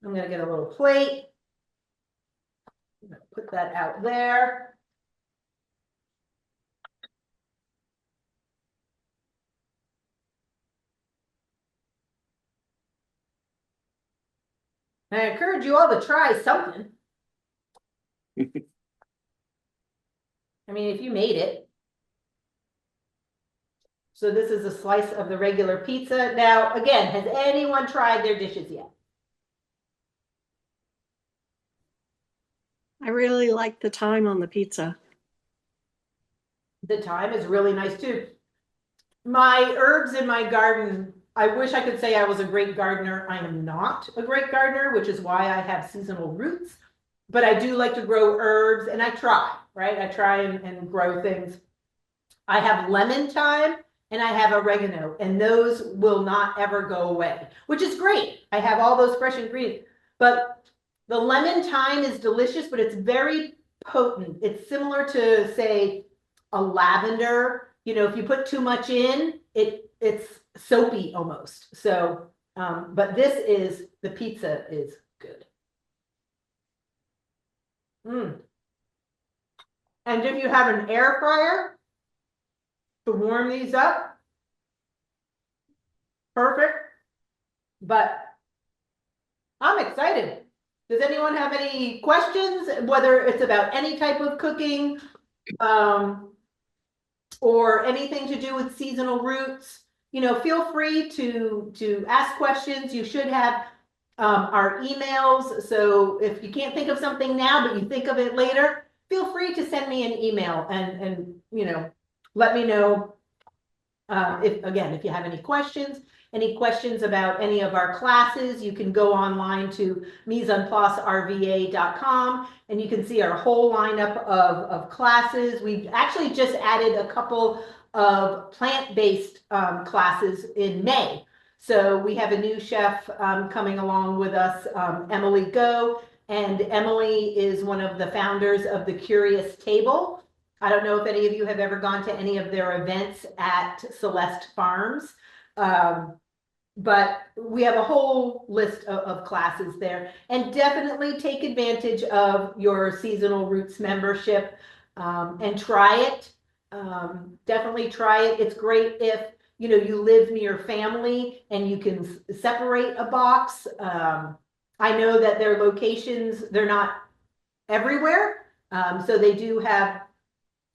Speaker 1: I'm gonna get a little plate. I'm gonna put that out there. And I encourage you all to try something. I mean, if you made it. So this is a slice of the regular pizza. Now, again, has anyone tried their dishes yet?
Speaker 8: I really like the thyme on the pizza.
Speaker 1: The thyme is really nice too. My herbs in my garden, I wish I could say I was a great gardener. I am not a great gardener, which is why I have Seasonal Roots. But I do like to grow herbs and I try, right? I try and grow things. I have lemon thyme and I have oregano, and those will not ever go away, which is great. I have all those fresh ingredients. But the lemon thyme is delicious, but it's very potent. It's similar to, say, a lavender if you put too much in, it's soapy almost. So, but the pizza is good. Mm. And if you have an air fryer to warm these up, perfect. But I'm excited. Does anyone have any questions, whether it's about any type of cooking, or anything to do with seasonal roots? Feel free to ask questions. You should have our emails. So if you can't think of something now, but you think of it later, feel free to send me an email and let me know if you have any questions about any of our classes. You can go online to miseonplacerva.com and you can see our whole lineup of classes. We've actually just added a couple of plant-based classes in May. So we have a new chef coming along with us, Emily Go, and Emily is one of the founders of the Curious Table. I don't know if any of you have ever gone to any of their events at Celeste Farms, but we have a whole list of classes there. And definitely take advantage of your Seasonal Roots membership and try it. Definitely try it. It's great if you live near family and you can separate a box. I know that their locations, they're not everywhere, so they do have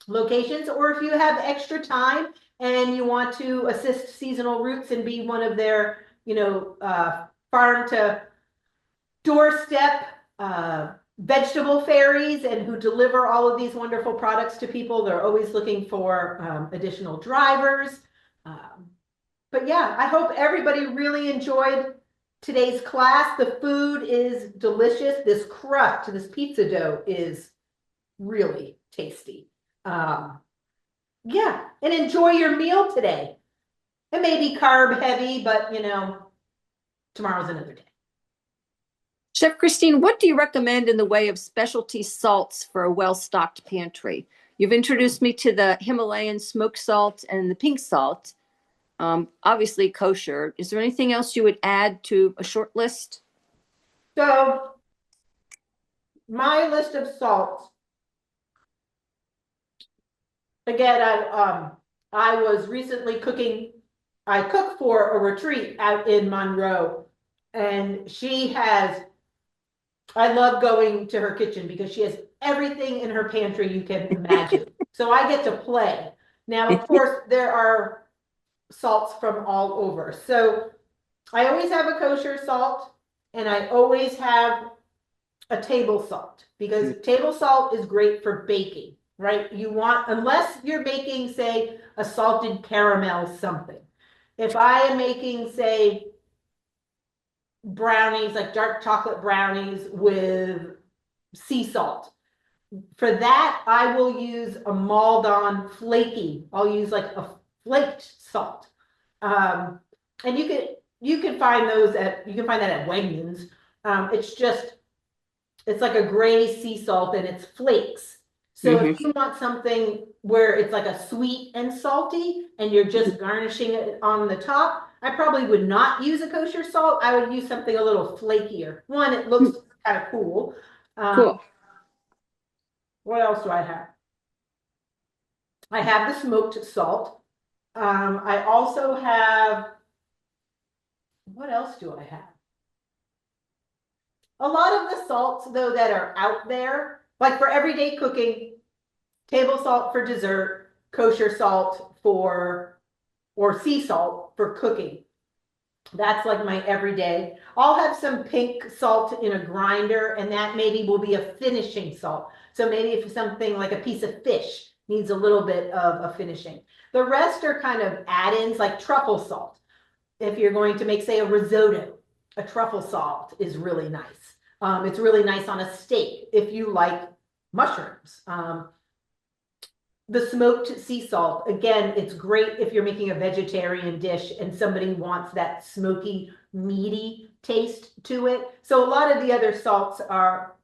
Speaker 1: locations, or if you have extra time and you want to assist Seasonal Roots and be one of their, farm to doorstep vegetable fairies and who deliver all of these wonderful products to people. They're always looking for additional drivers. But yeah, I hope everybody really enjoyed today's class. The food is delicious. This crust, this pizza dough is really tasty. Yeah, and enjoy your meal today. It may be carb heavy, but tomorrow's another day.
Speaker 2: Chef Christine, what do you recommend in the way of specialty salts for a well-stocked pantry? You've introduced me to the Himalayan smoked salt and the pink salt, obviously kosher. Is there anything else you would add to a short list?
Speaker 1: So my list of salts, again, I was recently cooking. I cook for a retreat out in Monroe, and I love going to her kitchen because she has everything in her pantry you can imagine. So I get to play. Now, of course, there are salts from all over. So I always have a kosher salt, and I always have a table salt, because table salt is great for baking, right? Unless you're making, say, a salted caramel something. If I am making, say, brownies, like dark chocolate brownies with sea salt, for that, I will use a Maldon flaky. I'll use like a flaked salt. And you can find that at Wegmans. It's like a gray sea salt and it's flakes. So if you want something where it's like a sweet and salty and you're just garnishing it on the top, I probably would not use a kosher salt. I would use something a little flakier. One, it looks kind of cool.
Speaker 2: Cool.
Speaker 1: What else do I have? I have the smoked salt. I also have, what else do I have? A lot of the salts, though, that are out there, like for everyday cooking, table salt for dessert, kosher salt or sea salt for cooking. That's like my everyday. I'll have some pink salt in a grinder, and that maybe will be a finishing salt. So maybe if something like a piece of fish needs a little bit of a finishing. The rest are kind of add-ins, like truffle salt. If you're going to make, say, a risotto, a truffle salt is really nice. It's really nice on a steak if you like mushrooms. The smoked sea salt, again, it's great if you're making a vegetarian dish and somebody wants that smoky, meaty taste to it. So a lot of the other salts are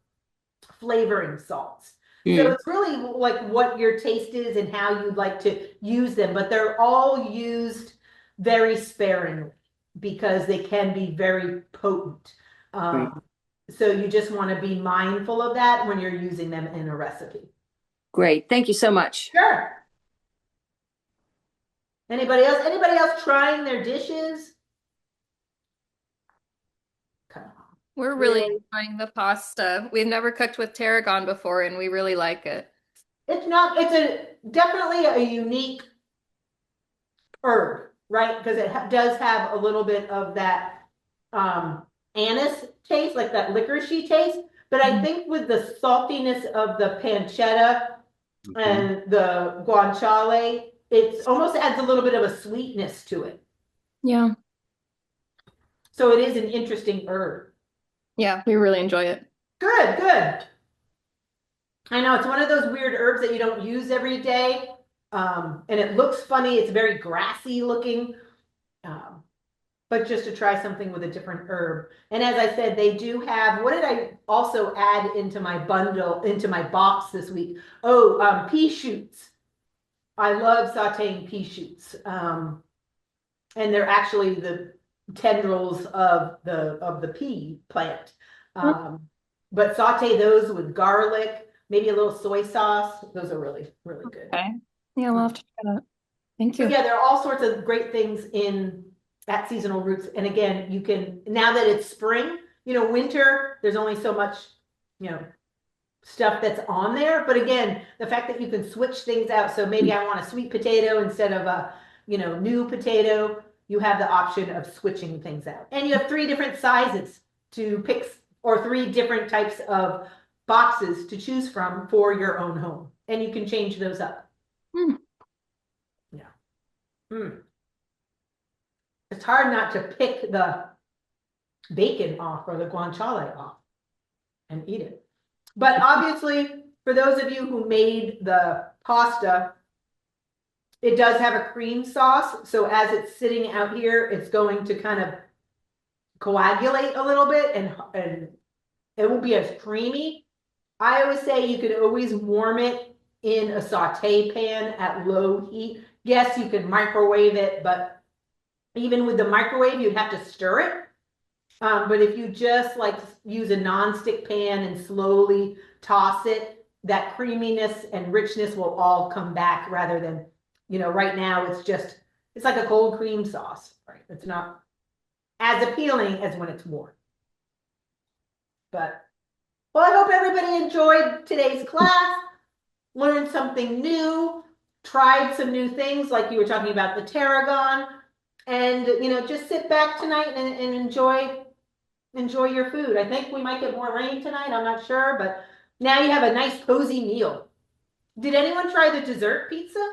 Speaker 1: flavoring salts. So
Speaker 2: Mm.
Speaker 1: it's really like what your taste is and how you'd like to use them, but they're all used very sparingly because they can be very potent.
Speaker 2: Right.
Speaker 1: So you just want to be mindful of that when you're using them in a recipe.
Speaker 2: Great. Thank you so much.
Speaker 1: Sure. Anybody else? Anybody else trying their dishes? Come on.
Speaker 9: We're really
Speaker 1: Really?
Speaker 9: enjoying the pasta. We've never cooked with tarragon before, and we really like it.
Speaker 1: It's definitely a unique herb, right? Because it does have a little bit of that anise taste, like that licoricey taste. But I think with the saltiness of the pancetta and the guanciale, it almost adds a little bit of a sweetness to it.
Speaker 9: Yeah.
Speaker 1: So it is an interesting herb.
Speaker 9: Yeah, we really enjoy it.
Speaker 1: Good, good. I know it's one of those weird herbs that you don't use every day. And it looks funny. It's very grassy looking. But just to try something with a different herb. And as I said, they do have, what did I also add into my bundle, into my box this week? Oh, pea shoots. I love sauteing pea shoots. And they're actually the tendrils of the pea plant. But saute those with garlic, maybe a little soy sauce. Those are really, really good.
Speaker 9: Okay. Yeah, we'll have to try that. Thank you.
Speaker 1: But yeah, there are all sorts of great things at Seasonal Roots. And again, you can, now that it's spring, winter, there's only so much, stuff that's on there. But again, the fact that you can switch things out. So maybe I want a sweet potato instead of a, new potato. You have the option of switching things out. And you have 3 different sizes to pick, or 3 different types of boxes to choose from for your own home. And you can change those up. Yeah. It's hard not to pick the bacon off or the guanciale off and eat it. But obviously, for those of you who made the pasta, it does have a cream sauce. So as it's sitting out here, it's going to kind of coagulate a little bit and it won't be as creamy. I always say you could always warm it in a saute pan at low heat. Yes, you could microwave it, but even with the microwave, you'd have to stir it. But if you just use a non-stick pan and slowly toss it, that creaminess and richness will all come back rather than, right now it's like a cold cream sauce, right? It's not as appealing as when it's warm. But, well, I hope everybody enjoyed today's class, learned something new, tried some new things like you were talking about the tarragon, and, just sit back tonight and enjoy your food. I think we might get more rain tonight. I'm not sure, but now you have a nice cozy meal. Did anyone try the dessert pizza?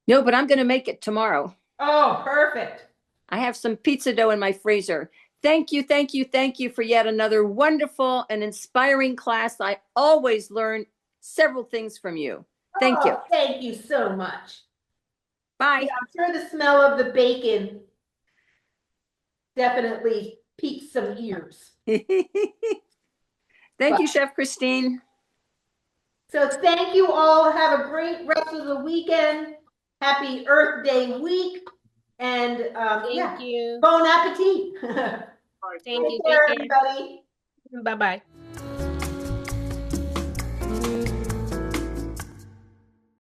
Speaker 2: No, but I'm going to make it tomorrow.
Speaker 1: Oh, perfect.
Speaker 2: I have some pizza dough in my freezer. Thank you, thank you, thank you for yet another wonderful and inspiring class. I always learn several things from you. Thank you.
Speaker 1: Thank you so much.
Speaker 2: Bye.
Speaker 1: Yeah, I'm sure the smell of the bacon definitely piqued some ears.
Speaker 2: Thank you, Chef Christine.
Speaker 1: So thank you all. Have a great rest of the weekend. Happy Earth Day week. And
Speaker 5: Thank you.
Speaker 1: bon appetit.
Speaker 5: Thank you.
Speaker 1: Take care,
Speaker 5: Take care.
Speaker 1: everybody.
Speaker 5: Bye-bye.